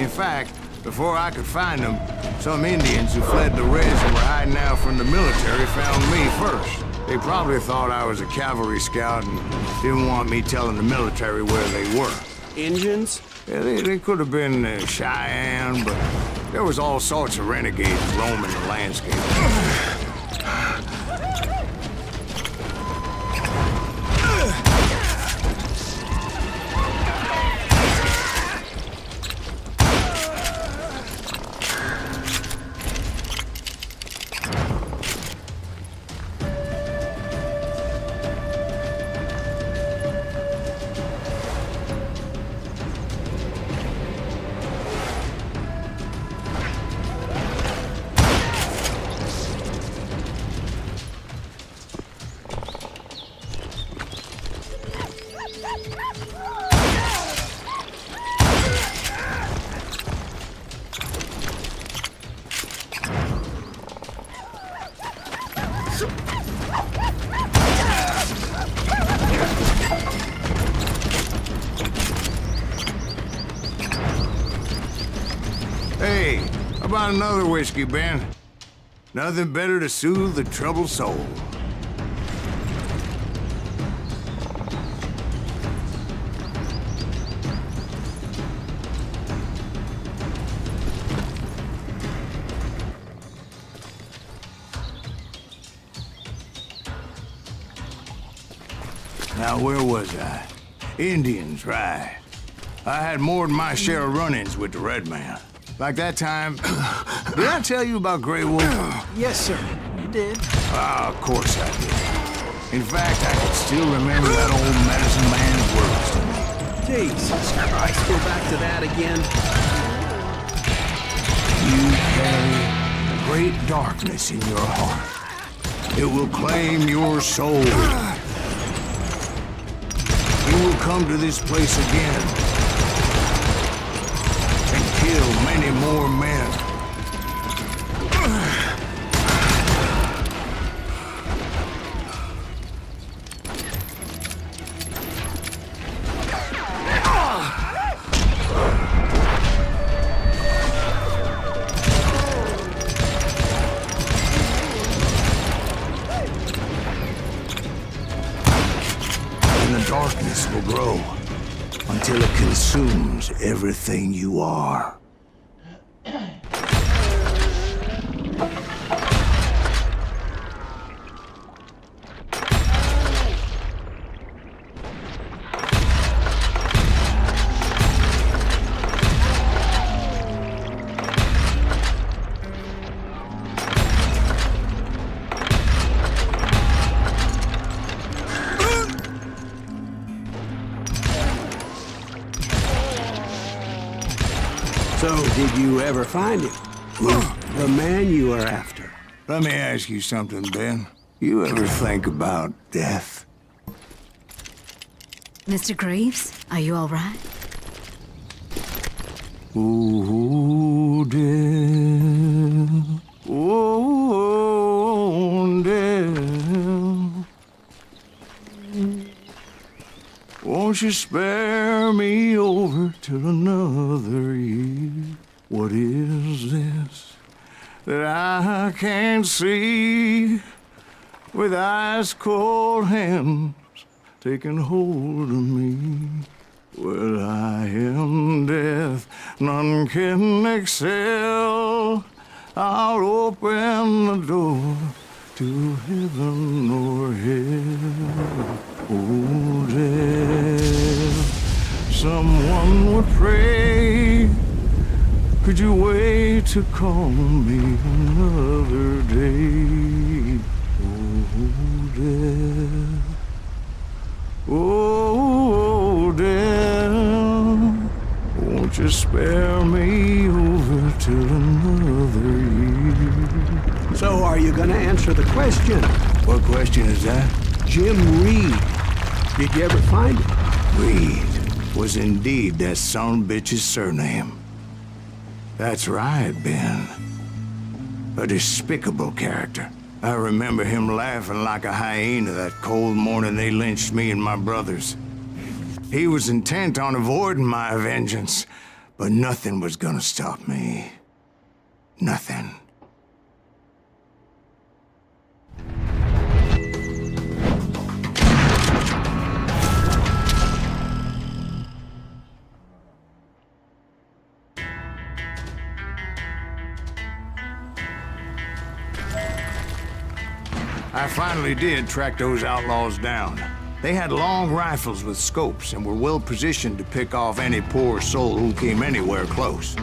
S2: In fact, before I could find them, some Indians who fled the Reds and were hiding out from the military found me first. They probably thought I was a cavalry scout and didn't want me telling the military where they were.
S4: Indians?
S2: Yeah, they could have been Cheyenne, but there was all sorts of renegades roaming the landscape. How about another whiskey, Ben? Nothing better to soothe the troubled soul. Now, where was I? Indians, right. I had more than my share of run-ins with the Red Man. Like that time... Did I tell you about Grey Wolf?
S5: Yes, sir. You did.
S2: Ah, of course I did. In fact, I can still remember that old medicine man's words to me.
S4: Jesus Christ, go back to that again.
S2: You carry a great darkness in your heart. It will claim your soul. You will come to this place again and kill many more men. Darkness will grow until it consumes everything you are.
S6: So, did you ever find him? The man you are after?
S2: Let me ask you something, Ben. You ever think about death?
S7: Mr. Greaves, are you all right?
S2: Ooh, death. Oh, death. Won't you spare me over till another year? What is this that I can't see with ice cold hands taking hold of me? Well, I am death, none can excel. I'll open the door to heaven or hell. Oh, death, someone would pray. Could you wait to call me another day? Oh, death. Oh, death. Won't you spare me over till another year?
S6: So, are you gonna answer the question?
S2: What question is that?
S6: Jim Reed. Did you ever find him?
S2: Reed was indeed that son bitch's surname. That's right, Ben. A despicable character. I remember him laughing like a hyena that cold morning they lynched me and my brothers. He was intent on avoiding my vengeance, but nothing was gonna stop me. Nothing. I finally did track those outlaws down. They had long rifles with scopes and were well positioned to pick off any poor soul who came anywhere close.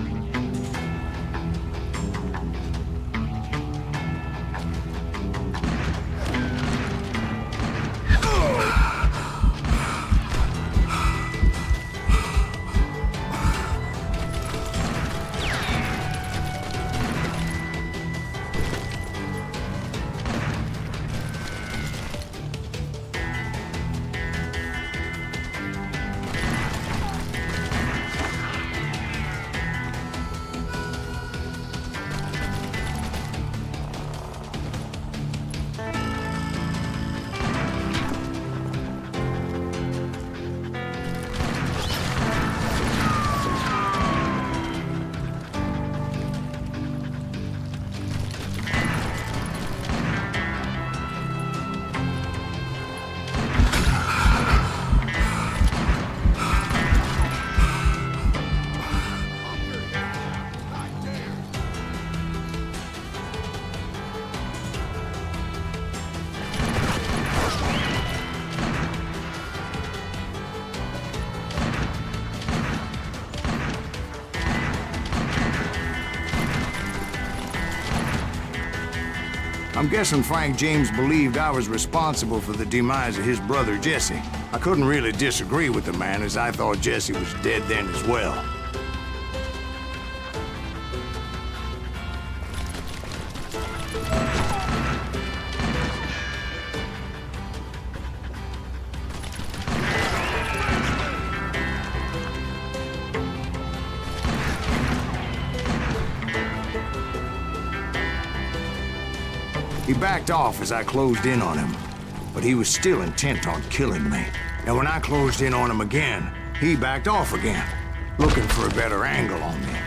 S2: I'm guessing Frank James believed I was responsible for the demise of his brother Jesse. I couldn't really disagree with the man, as I thought Jesse was dead then as well. He backed off as I closed in on him, but he was still intent on killing me. And when I closed in on him again, he backed off again, looking for a better angle on me.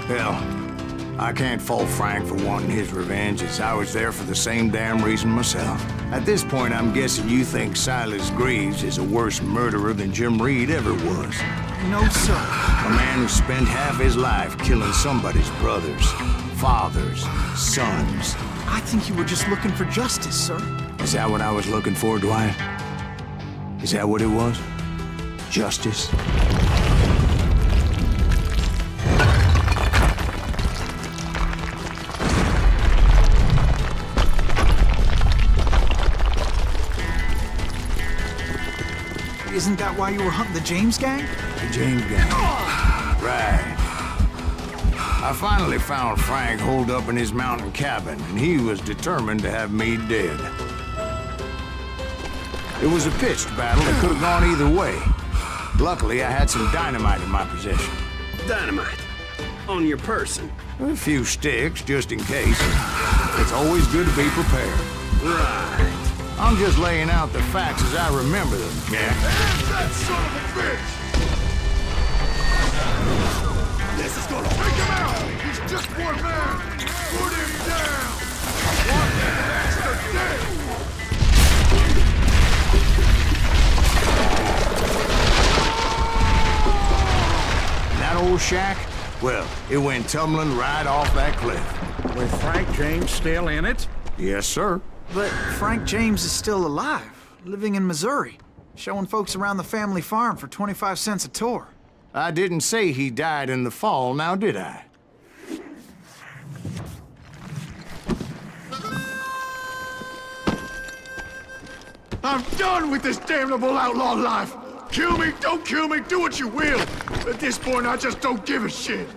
S2: Hell, I can't fault Frank for wanting his revenge, as I was there for the same damn reason myself. At this point, I'm guessing you think Silas Greaves is a worse murderer than Jim Reed ever was.
S5: No, sir.
S2: A man who spent half his life killing somebody's brothers, fathers, sons.
S5: I think you were just looking for justice, sir.
S2: Is that what I was looking for, Dwight? Is that what it was? Justice?
S5: Isn't that why you were hunting the James gang?
S2: The James gang. Right. I finally found Frank holed up in his mountain cabin, and he was determined to have me dead. It was a pitched battle that could have gone either way. Luckily, I had some dynamite in my possession.
S4: Dynamite? On your person?
S2: A few sticks, just in case. It's always good to be prepared.
S4: Right.
S2: I'm just laying out the facts as I remember them, Jack.
S1: That's that son of a bitch! This is gonna take him out! He's just one man! Put him down! One bastard dead!
S2: That old shack? Well, it went tumbling right off that cliff.
S3: With Frank James still in it?
S2: Yes, sir.
S5: But Frank James is still alive, living in Missouri, showing folks around the family farm for 25 cents a tour.
S2: I didn't say he died in the fall, now did I?
S1: I'm done with this damnable outlaw life! Kill me, don't kill me, do what you will! At this point, I just don't give a shit!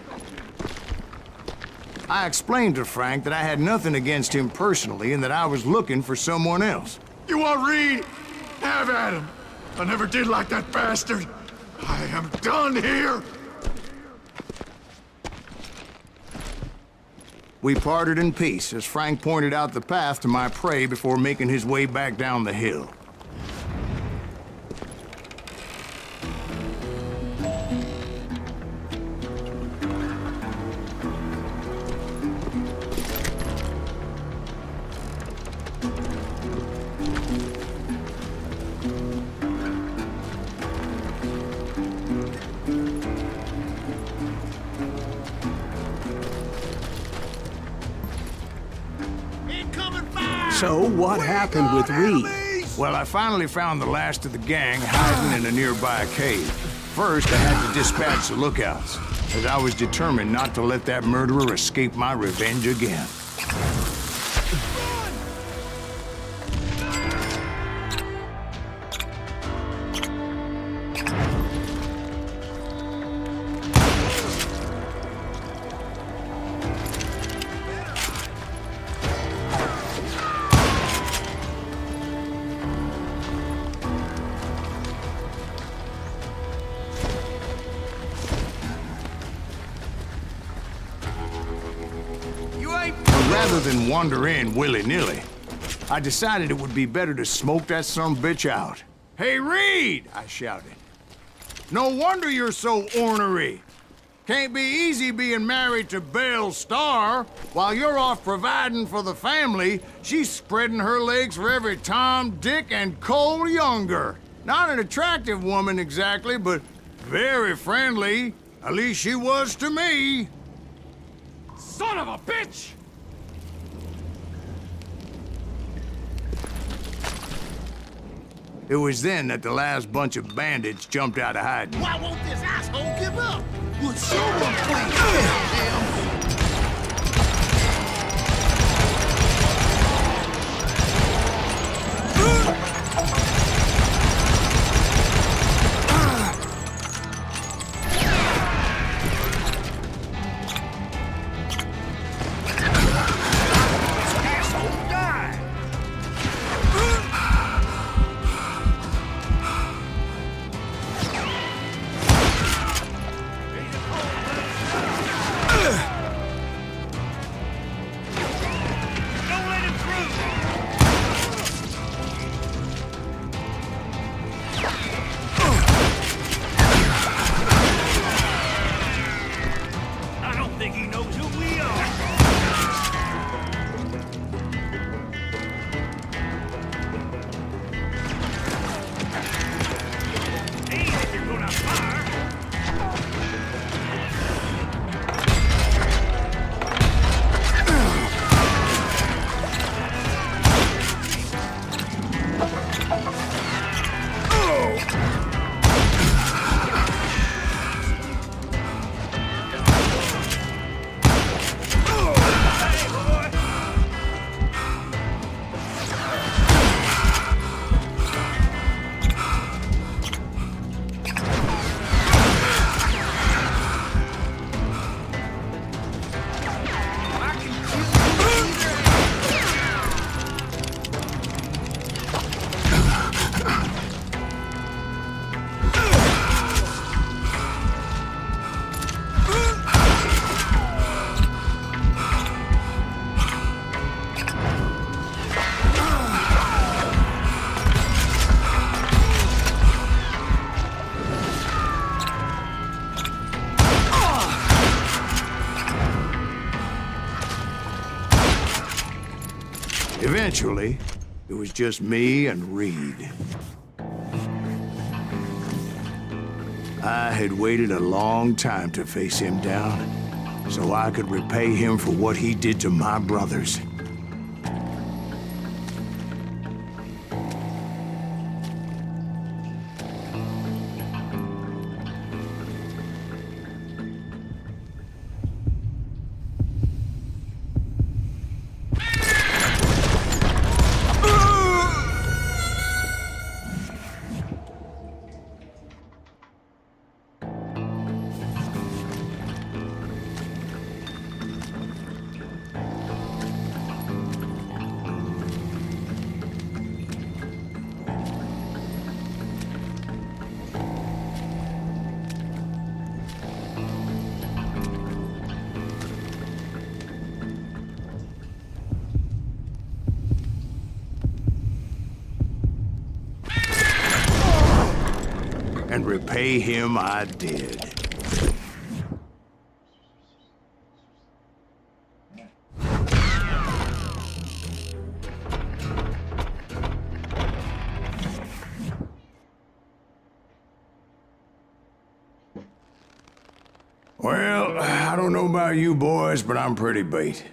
S2: I explained to Frank that I had nothing against him personally and that I was looking for someone else.
S1: You want Reed? Have at him! I never did like that bastard! I am done here!
S2: We parted in peace as Frank pointed out the path to my prey before making his way back down the hill.
S6: So what happened with Reed?
S2: Well, I finally found the last of the gang hiding in a nearby cave. First, I had to dispatch the lookouts, as I was determined not to let that murderer escape my revenge again. Rather than wander in willy-nilly, I decided it would be better to smoke that sumbitch out. "Hey, Reed!" I shouted. "No wonder you're so ornery. Can't be easy being married to Belle Starr. While you're off providing for the family, she's spreading her legs for every Tom, Dick, and Cole Younger. Not an attractive woman exactly, but very friendly. At least she was to me."
S1: Son of a bitch!
S2: It was then that the last bunch of bandits jumped out of hiding.
S8: Why won't this asshole give up? Would someone please help him?
S2: Eventually, it was just me and Reed. I had waited a long time to face him down, so I could repay him for what he did to my brothers. repay him I did. Well, I don't know about you boys, but I'm pretty beat.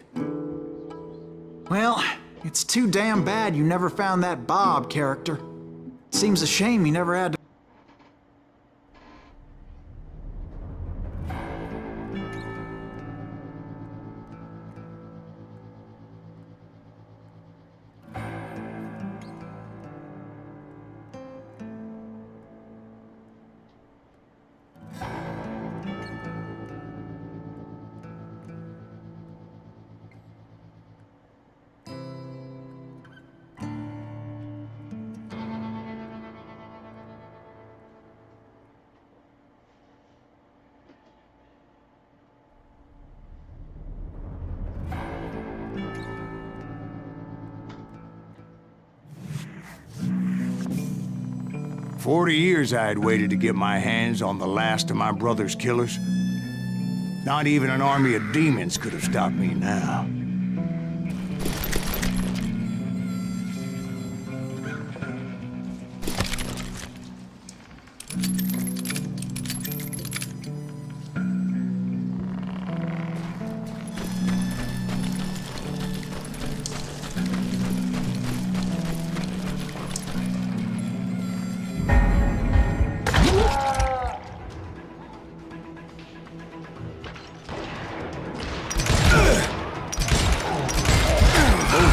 S5: Well, it's too damn bad you never found that Bob character. Seems a shame you never had to.
S2: "40 years I had waited to get my hands on the last of my brother's killers. Not even an army of demons could have stopped me now.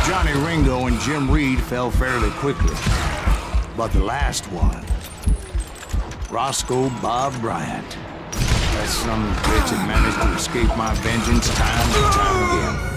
S2: Johnny Ringo and Jim Reed fell fairly quickly. But the last one, Roscoe Bob Bryant, that son of a bitch had managed to escape my vengeance time and time again.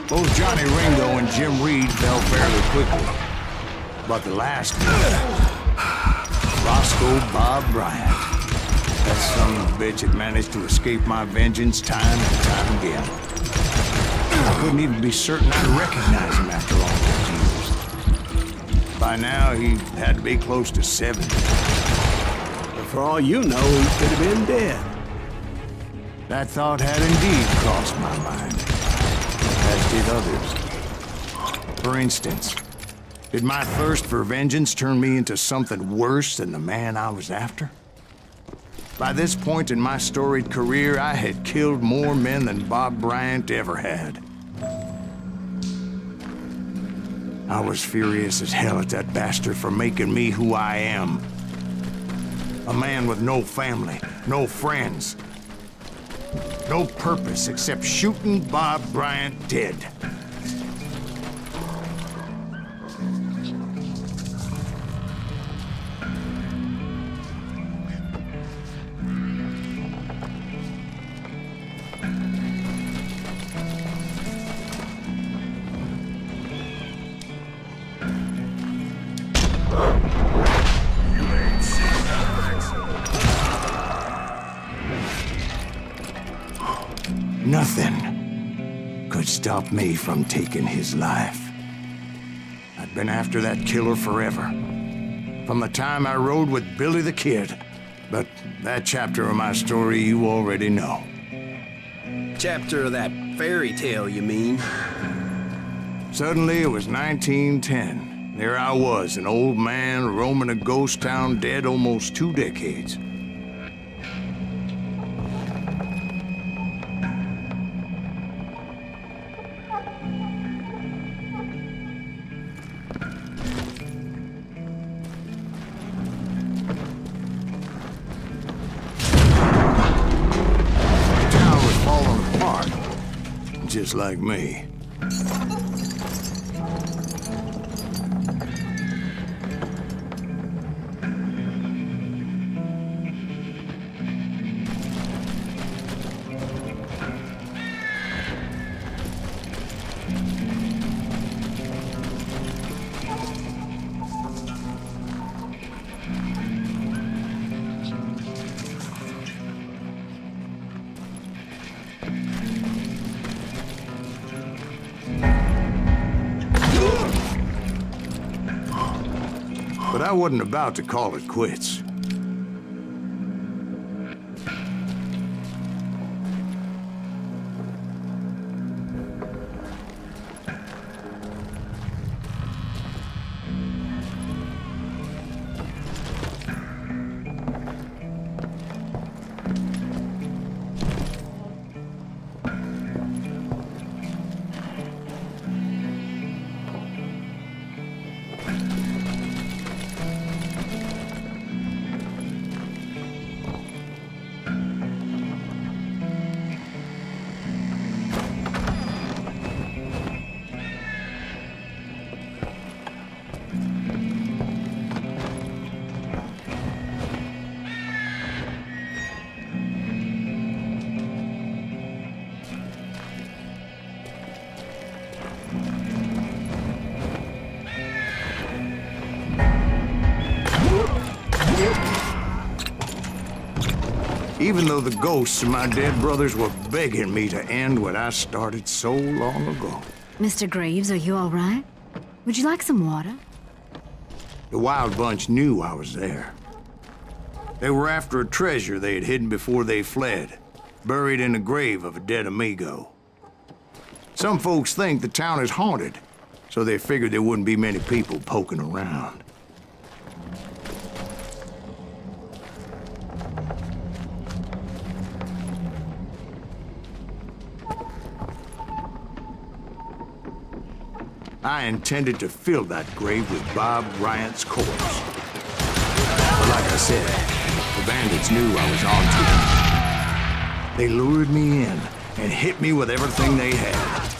S2: Both Johnny Ringo and Jim Reed fell fairly quickly. But the last one, Roscoe Bob Bryant, that son of a bitch had managed to escape my vengeance time and time again. I couldn't even be certain I'd recognize him after all those years. By now, he had to be close to 70.
S6: But for all you know, he could have been dead.
S2: That thought had indeed crossed my mind, as did others. For instance, did my thirst for vengeance turn me into something worse than the man I was after? By this point in my storied career, I had killed more men than Bob Bryant ever had. I was furious as hell at that bastard for making me who I am. A man with no family, no friends, no purpose except shooting Bob Bryant dead. Nothing could stop me from taking his life. I'd been after that killer forever, from the time I rode with Billy the Kid. But that chapter of my story you already know.
S4: Chapter of that fairy tale, you mean?
S2: Suddenly it was 1910. There I was, an old man roaming a ghost town dead almost 2 decades. Just like me. But I wasn't about to call it quits. Even though the ghosts of my dead brothers were begging me to end what I started so long ago.
S7: Mr. Graves, are you all right? Would you like some water?
S2: The Wild Bunch knew I was there. They were after a treasure they had hidden before they fled, buried in the grave of a dead amigo. Some folks think the town is haunted, so they figured there wouldn't be many people poking around. I intended to fill that grave with Bob Bryant's corpse. But like I said, the bandits knew I was on to them. They lured me in and hit me with everything they had.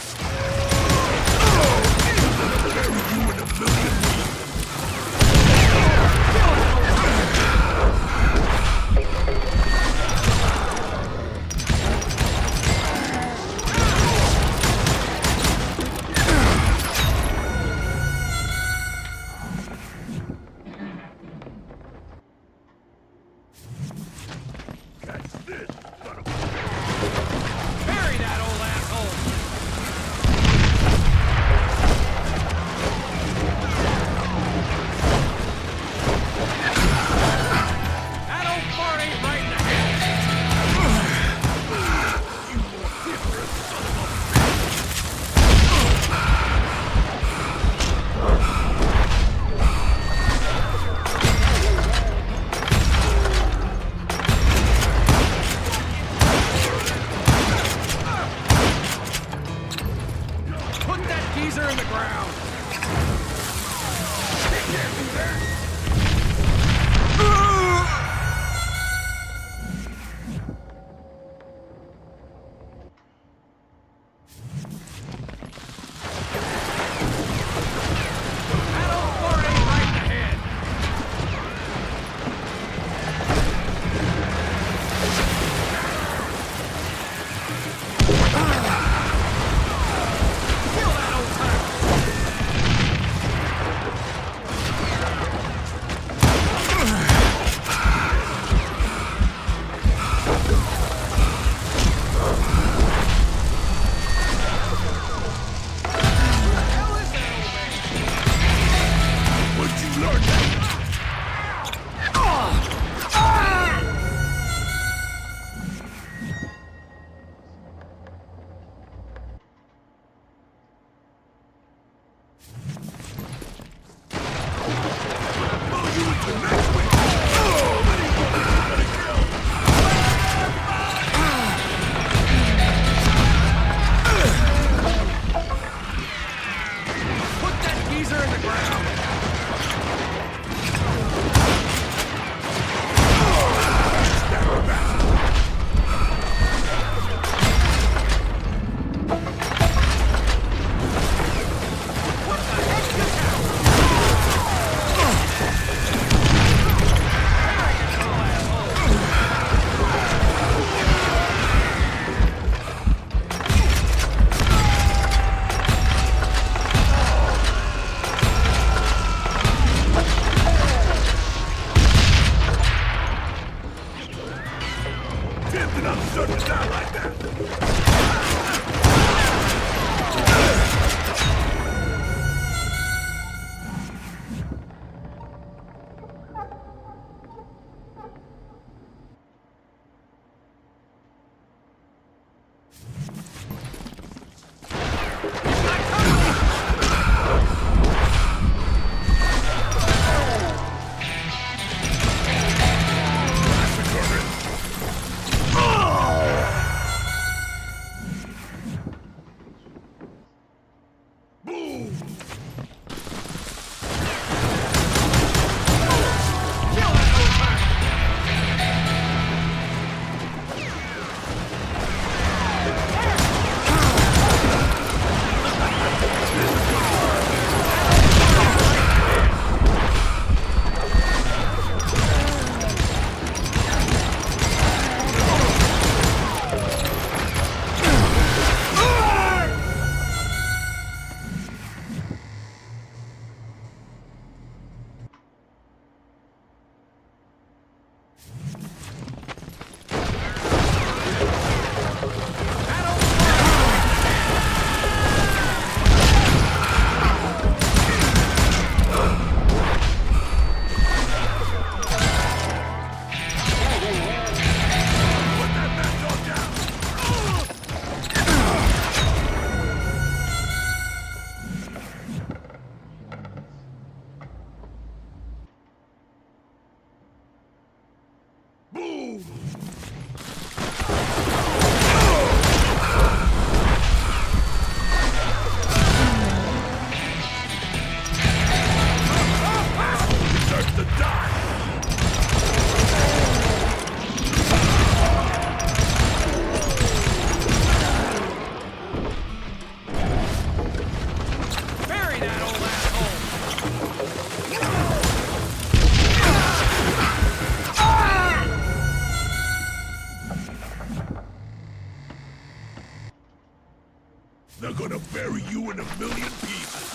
S1: gonna bury you in a million pieces.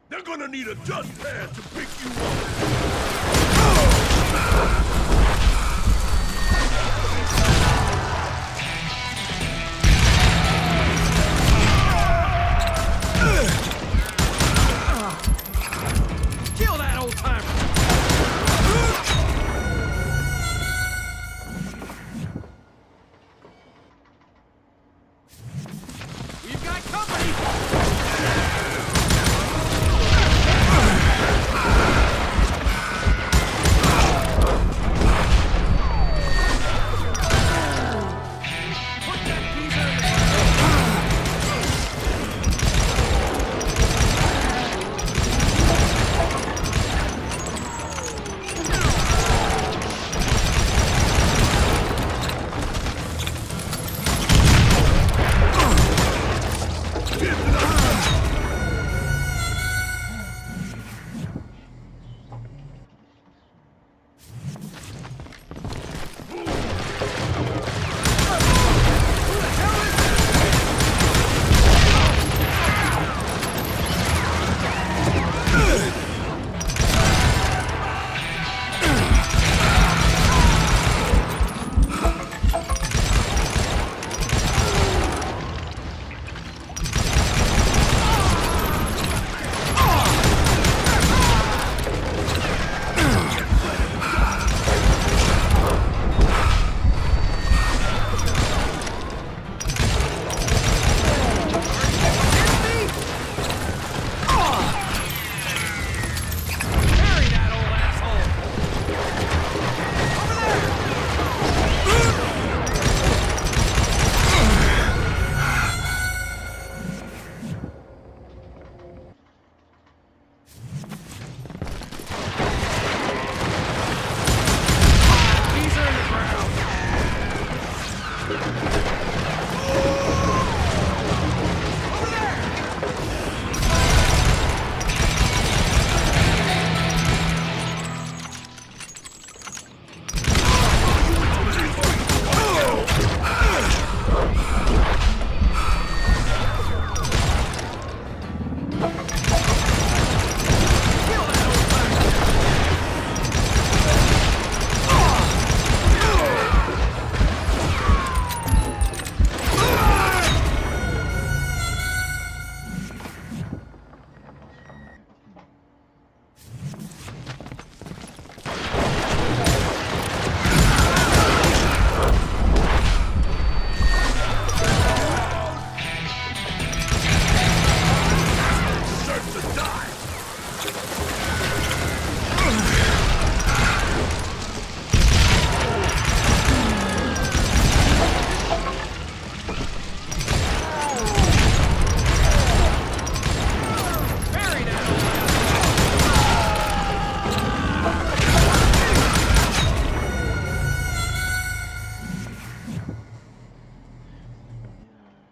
S1: They're gonna need a dustpan to pick you up.
S8: Kill that old timer! We've got company!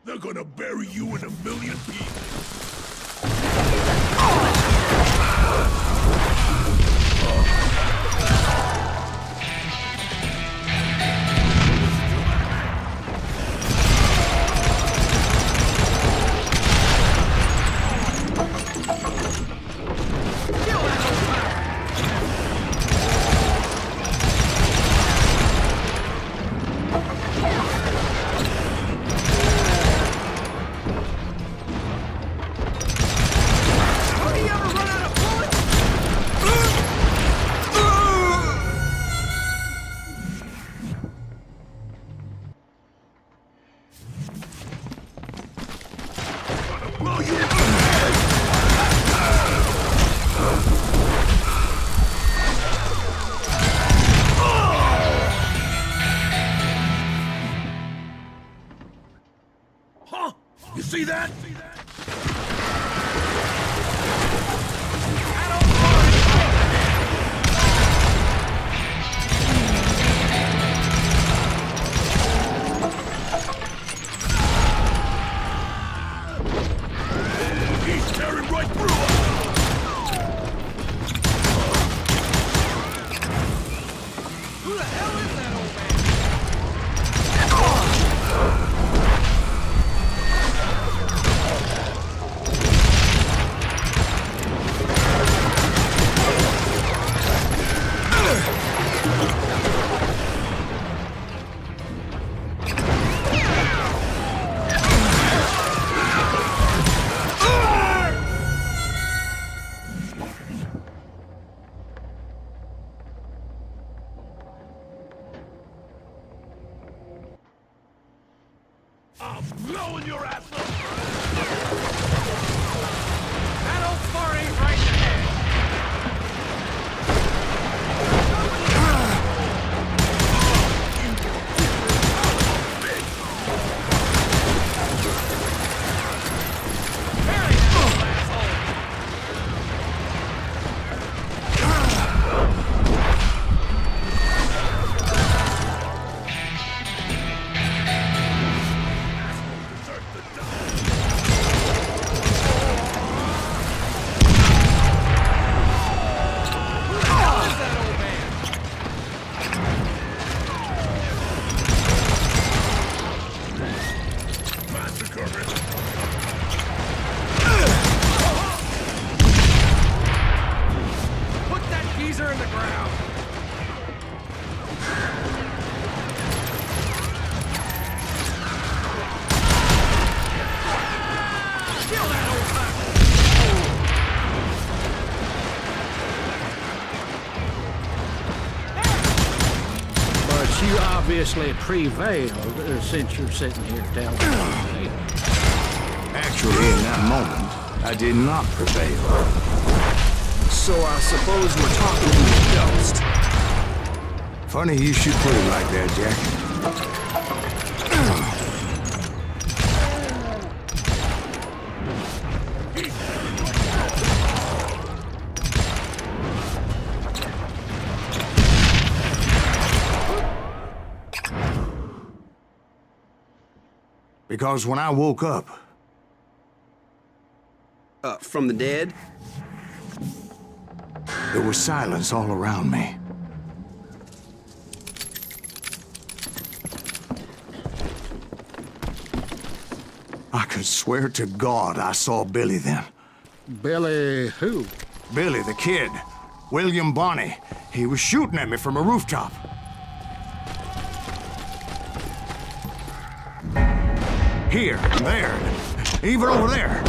S1: They're gonna bury you in a million pieces.
S8: See that? He's tearing right through us! Who the hell is that old man? I'm blowing your ass up! That old fart ain't right in the head! Parry that old asshole! Put that geezer in the ground! Kill that old
S3: But you obviously prevailed since you're sitting here telling me.
S2: Actually, in that moment, I did not prevail.
S4: So I suppose we're talking to a ghost.
S2: Funny you should put it like that, Jack. Because when I woke up,
S4: From the dead?
S2: there was silence all around me. I could swear to God I saw Billy then.
S3: Billy who?
S2: Billy, the kid. William Bonney. He was shooting at me from a rooftop. Here, and there, even over there.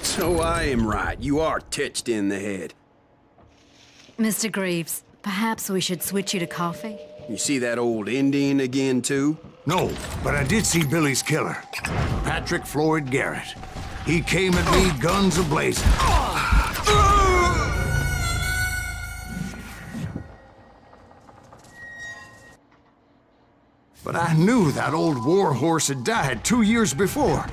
S4: So I am right. You are titched in the head.
S7: Mr. Greaves, perhaps we should switch you to coffee?
S4: You see that old Indian again, too?
S2: No, but I did see Billy's killer, Patrick Floyd Garrett. He came at me, guns a-blazing. But I knew that old war horse had died 2 years before.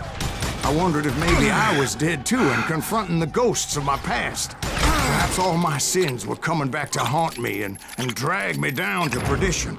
S2: I wondered if maybe I was dead too and confronting the ghosts of my past. Perhaps all my sins were coming back to haunt me and drag me down to perdition.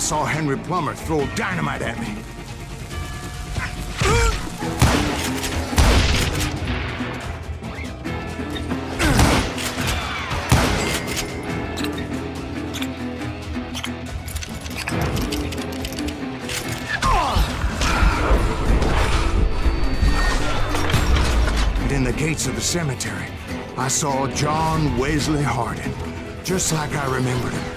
S2: saw Henry Plummer throw dynamite at me. In the gates of the cemetery, I saw John Wesley Hardin, just like I remembered him.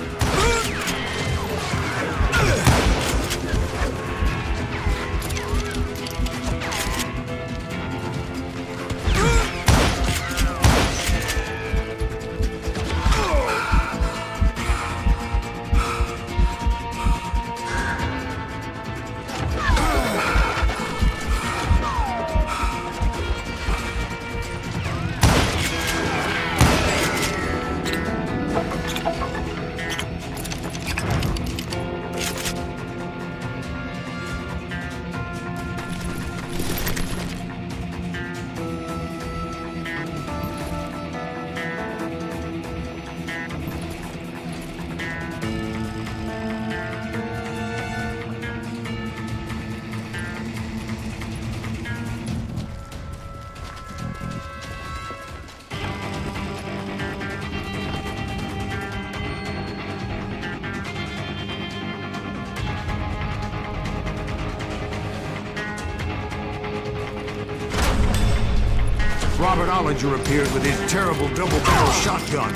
S2: Robert Ollinger appeared with his terrible double-barrel shotgun.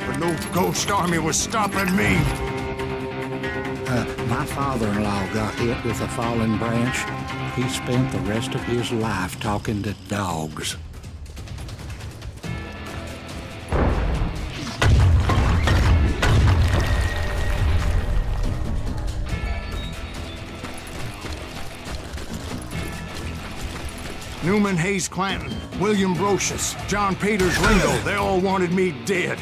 S2: But no ghost army was stopping me.
S3: My father-in-law got hit with a fallen branch. He spent the rest of his life talking to dogs.
S2: Newman Hayes Clanton, William Brocious, John Peters Ringo, they all wanted me dead.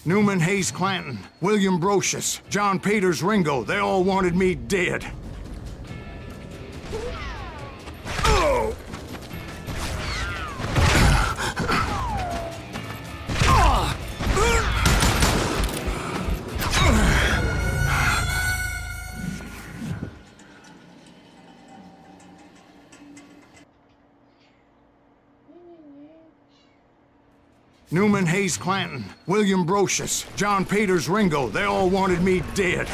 S2: Newman Hayes Clanton, William Brocious, John Peters Ringo, they all wanted me dead. Newman Hayes Clanton, William Brocious, John Peters Ringo, they all wanted me dead.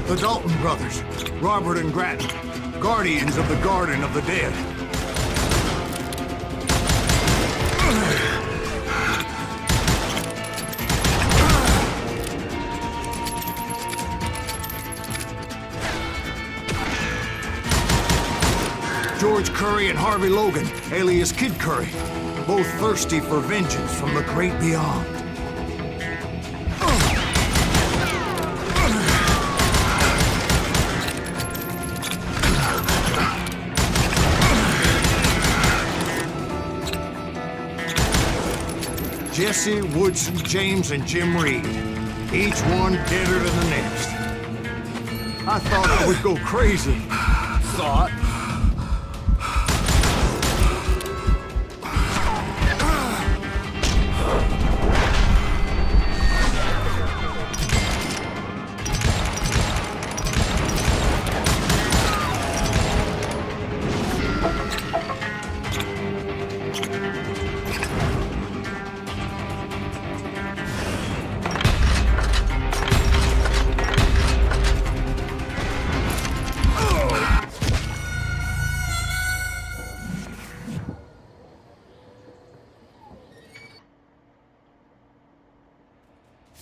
S2: The Dalton brothers, Robert and Grattan, guardians of the Garden of the Dead. George Curry and Harvey Logan, alias Kid Curry, both thirsty for vengeance from the great beyond. Jesse, Woodson, James, and Jim Reed. Each one deader than the next. I thought I would go crazy.
S8: Thought?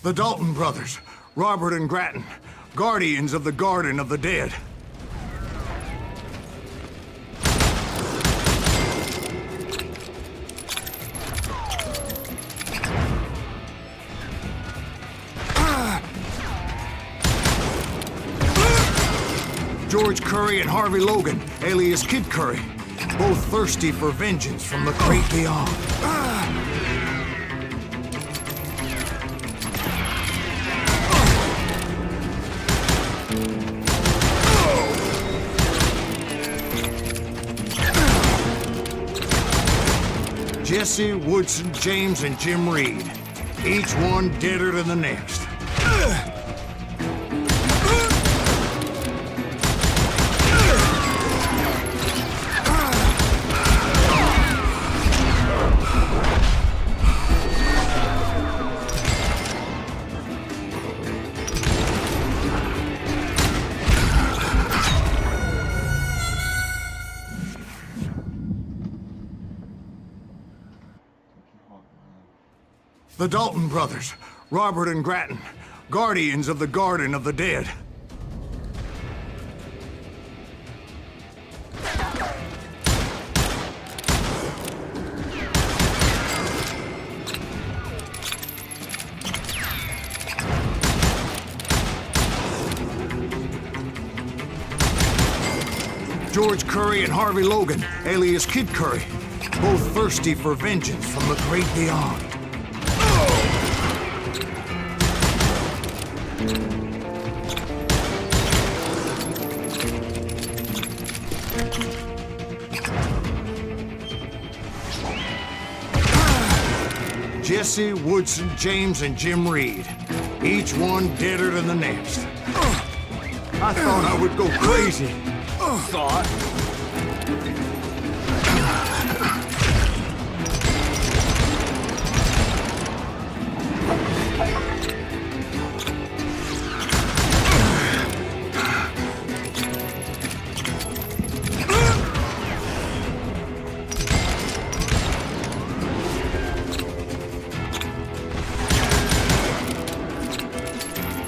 S2: The Dalton brothers, Robert and Grattan, guardians of the Garden of the Dead. George Curry and Harvey Logan, alias Kid Curry, both thirsty for vengeance from the great beyond. Jesse, Woodson, James, and Jim Reed. Each one deader than the next. The Dalton brothers, Robert and Grattan, guardians of the Garden of the Dead. George Curry and Harvey Logan, alias Kid Curry, both thirsty for vengeance from the great beyond. Jesse, Woodson, James, and Jim Reed. Each one deader than the next. I thought I would go crazy.
S8: Thought?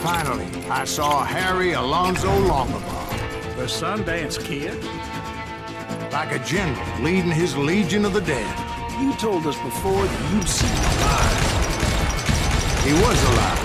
S2: Finally, I saw Harry Alonzo Longabaugh,
S3: The Sundance Kid?
S2: like a general leading his legion of the dead.
S6: You told us before that you'd seen him alive.
S2: He was alive.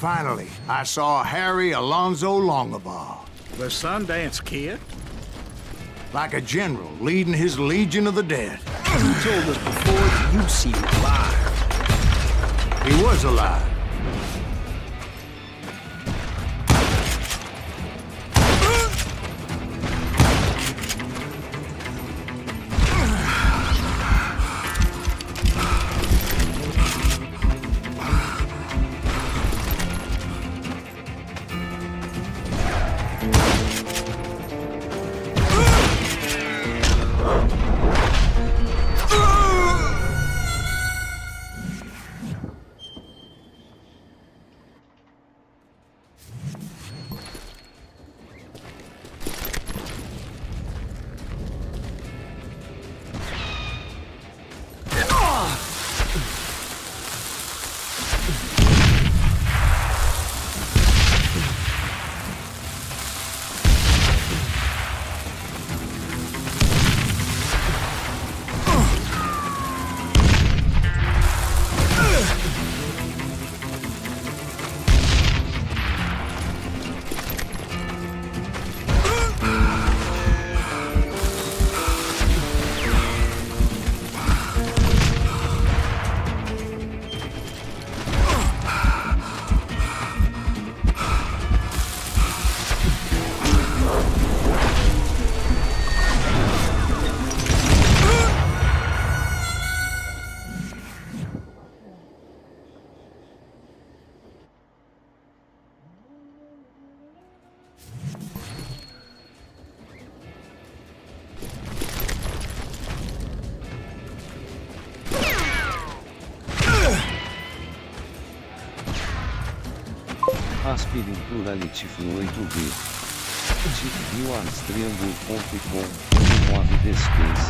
S2: Finally, I saw Harry Alonzo Longabaugh.
S3: The Sundance Kid?
S2: Like a general leading his legion of the dead.
S4: You told us before that you'd see him alive.
S2: He was alive.
S9: Aspire Plurality Fluoito B. Juarez-Triângulo.com. Remove the space.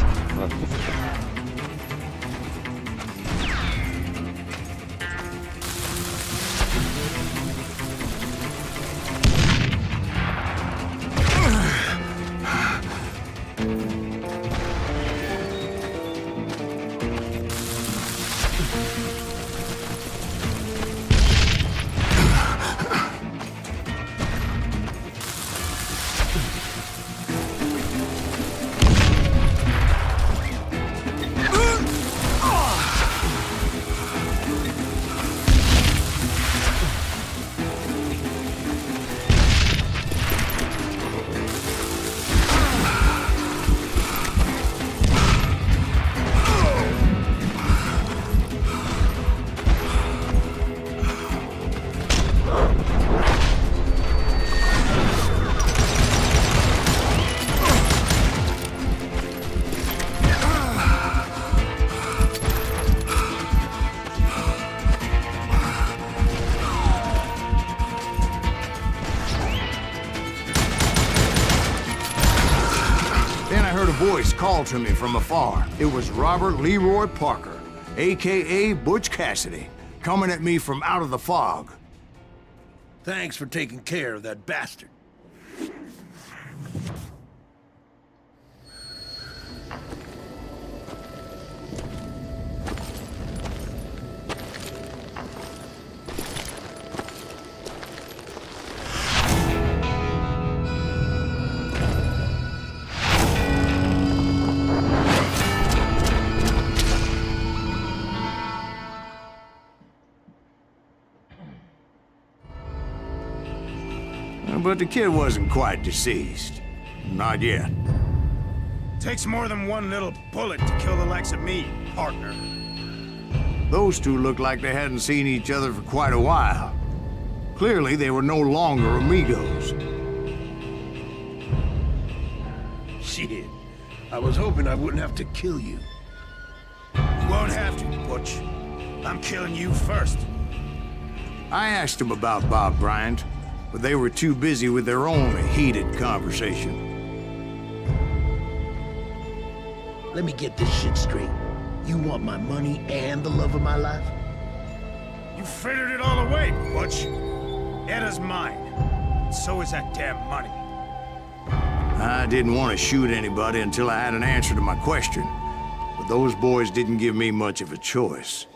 S2: Voice called to me from afar. It was Robert Leroy Parker, a.k.a. Butch Cassidy, coming at me from out of the fog.
S8: Thanks for taking care of that bastard.
S2: But the kid wasn't quite deceased. Not yet.
S1: Takes more than one little bullet to kill the likes of me, partner.
S2: Those two looked like they hadn't seen each other for quite a while. Clearly, they were no longer amigos.
S8: Shit. I was hoping I wouldn't have to kill you.
S1: You won't have to, Butch. I'm killing you first.
S2: I asked them about Bob Bryant, but they were too busy with their own heated conversation.
S8: Let me get this shit straight. You want my money and the love of my life?
S1: You frittered it all away, Butch. Edda's mine. So is that damn money.
S2: I didn't want to shoot anybody until I had an answer to my question, but those boys didn't give me much of a choice.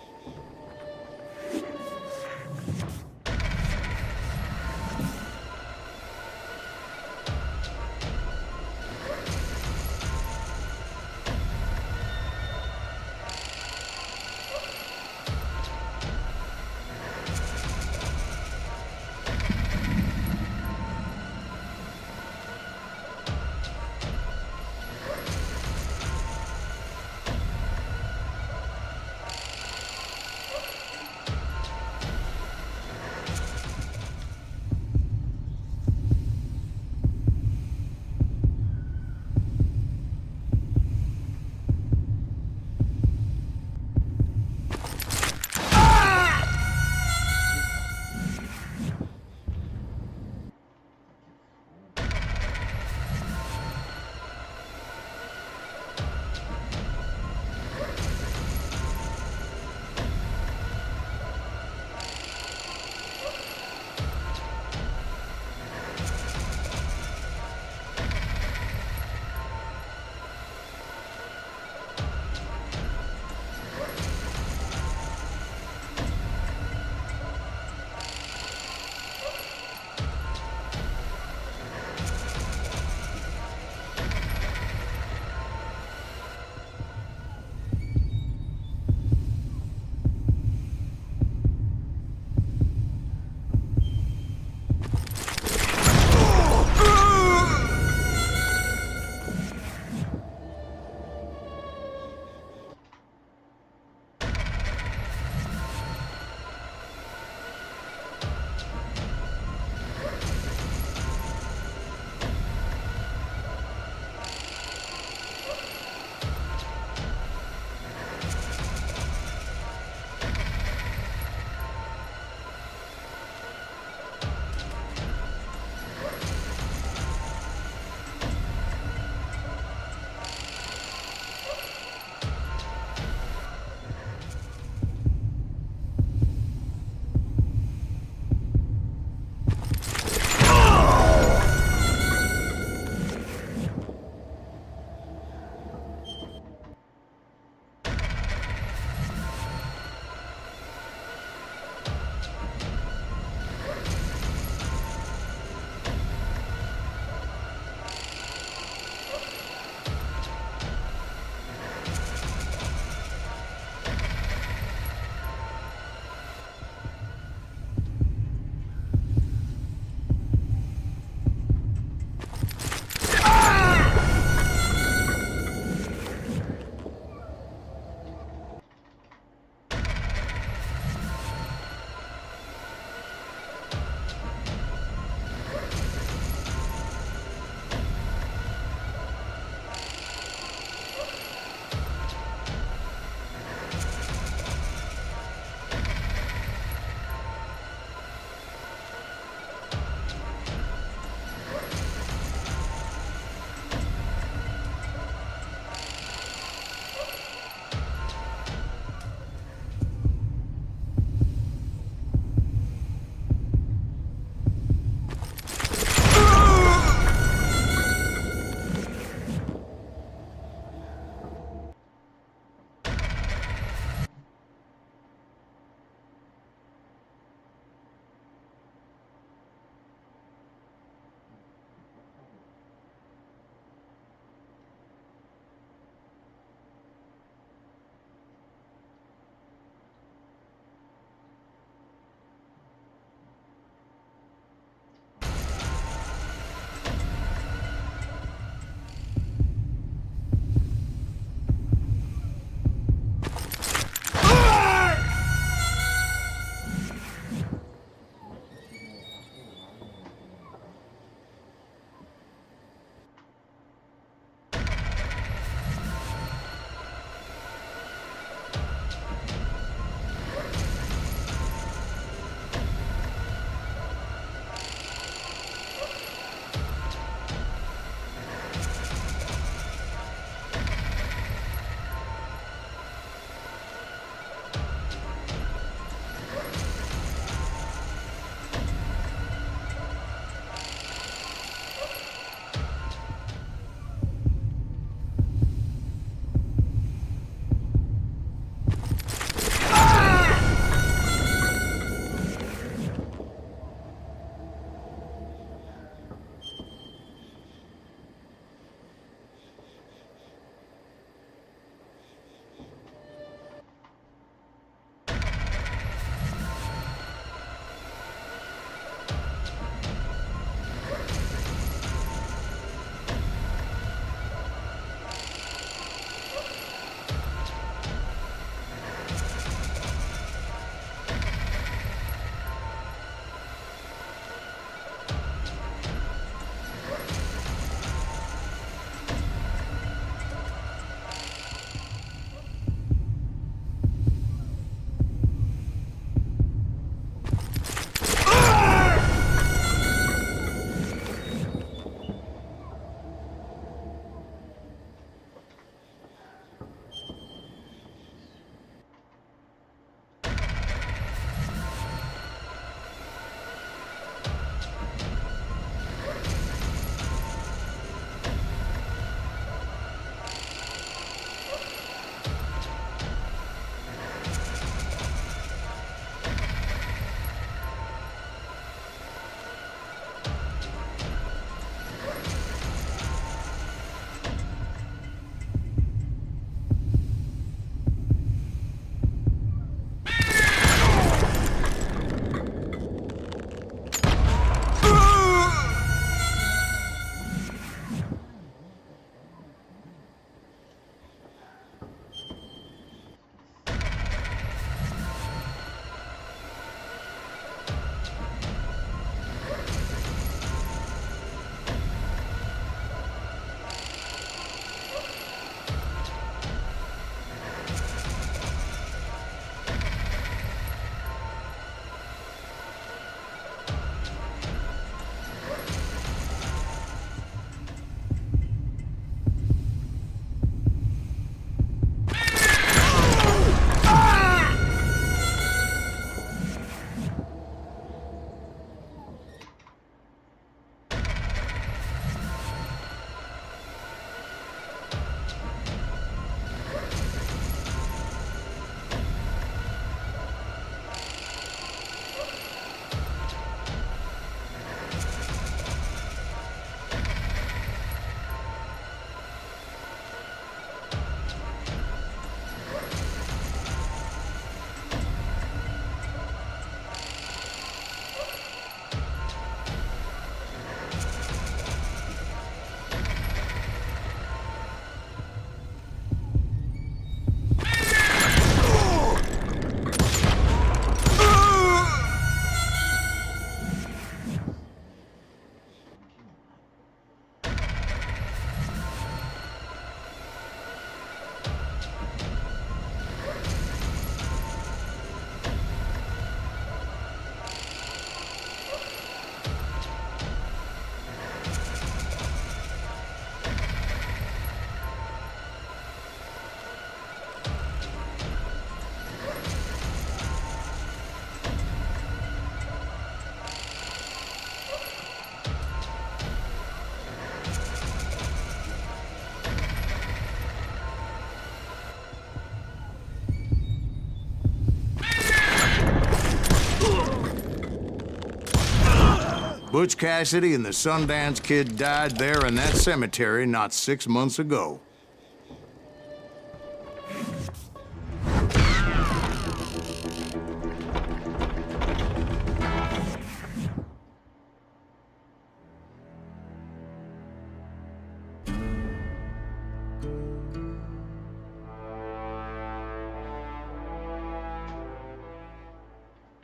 S2: Butch Cassidy and the Sundance Kid died there in that cemetery not 6 months ago.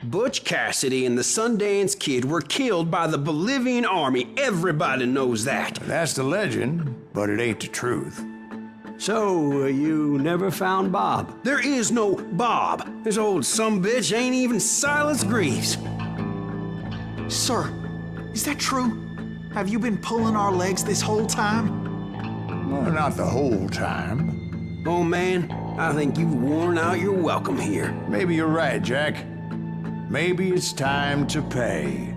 S4: Butch Cassidy and the Sundance Kid were killed by the Bolivian army. Everybody knows that.
S2: That's the legend, but it ain't the truth.
S6: So, you never found Bob?
S4: There is no Bob. This old sumbitch ain't even Silas Greaves.
S5: Sir, is that true? Have you been pulling our legs this whole time?
S2: Well, not the whole time.
S4: Oh man, I think you've worn out your welcome here.
S2: Maybe you're right, Jack. Maybe it's time to pay.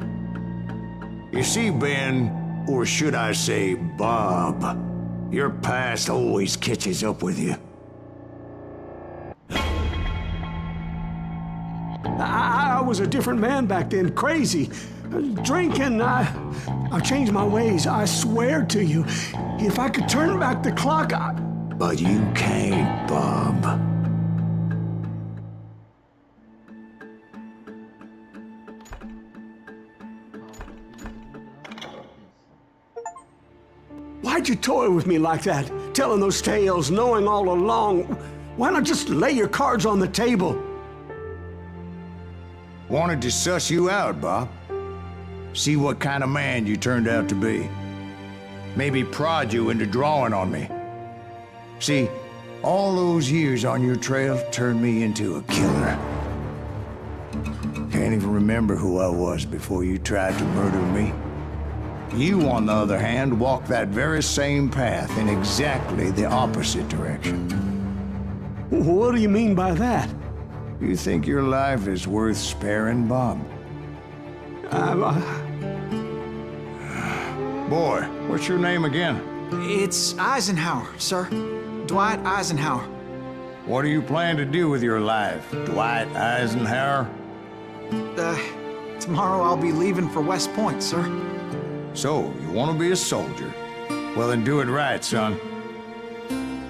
S2: You see, Ben, or should I say Bob, your past always catches up with you.
S6: I was a different man back then, crazy. Drinking, I changed my ways, I swear to you. If I could turn back the clock,
S2: But you can't, Bob.
S6: Why'd you toy with me like that? Telling those tales, knowing all along. Why not just lay your cards on the table?
S2: Wanted to suss you out, Bob. See what kind of man you turned out to be. Maybe prod you into drawing on me. See, all those years on your trail turned me into a killer. Can't even remember who I was before you tried to murder me. You, on the other hand, walked that very same path in exactly the opposite direction.
S6: What do you mean by that?
S2: You think your life is worth sparing, Bob? Boy, what's your name again?
S5: It's Eisenhower, sir. Dwight Eisenhower.
S2: What do you plan to do with your life, Dwight Eisenhower?
S5: Tomorrow I'll be leaving for West Point, sir.
S2: So, you want to be a soldier? Well, then do it right, son.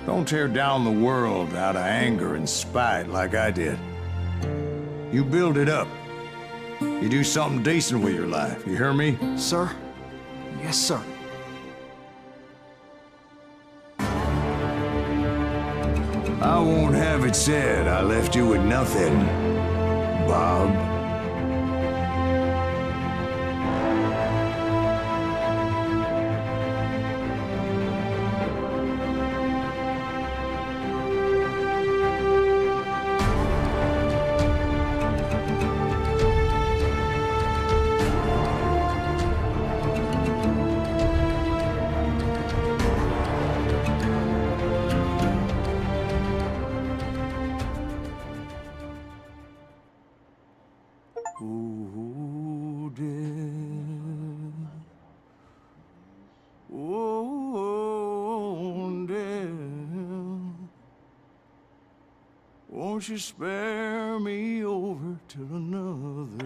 S2: Don't tear down the world out of anger and spite like I did. You build it up. You do something decent with your life, you hear me?
S5: Sir? Yes, sir.
S2: I won't have it said I left you with nothing, Bob. Won't you spare me over to another?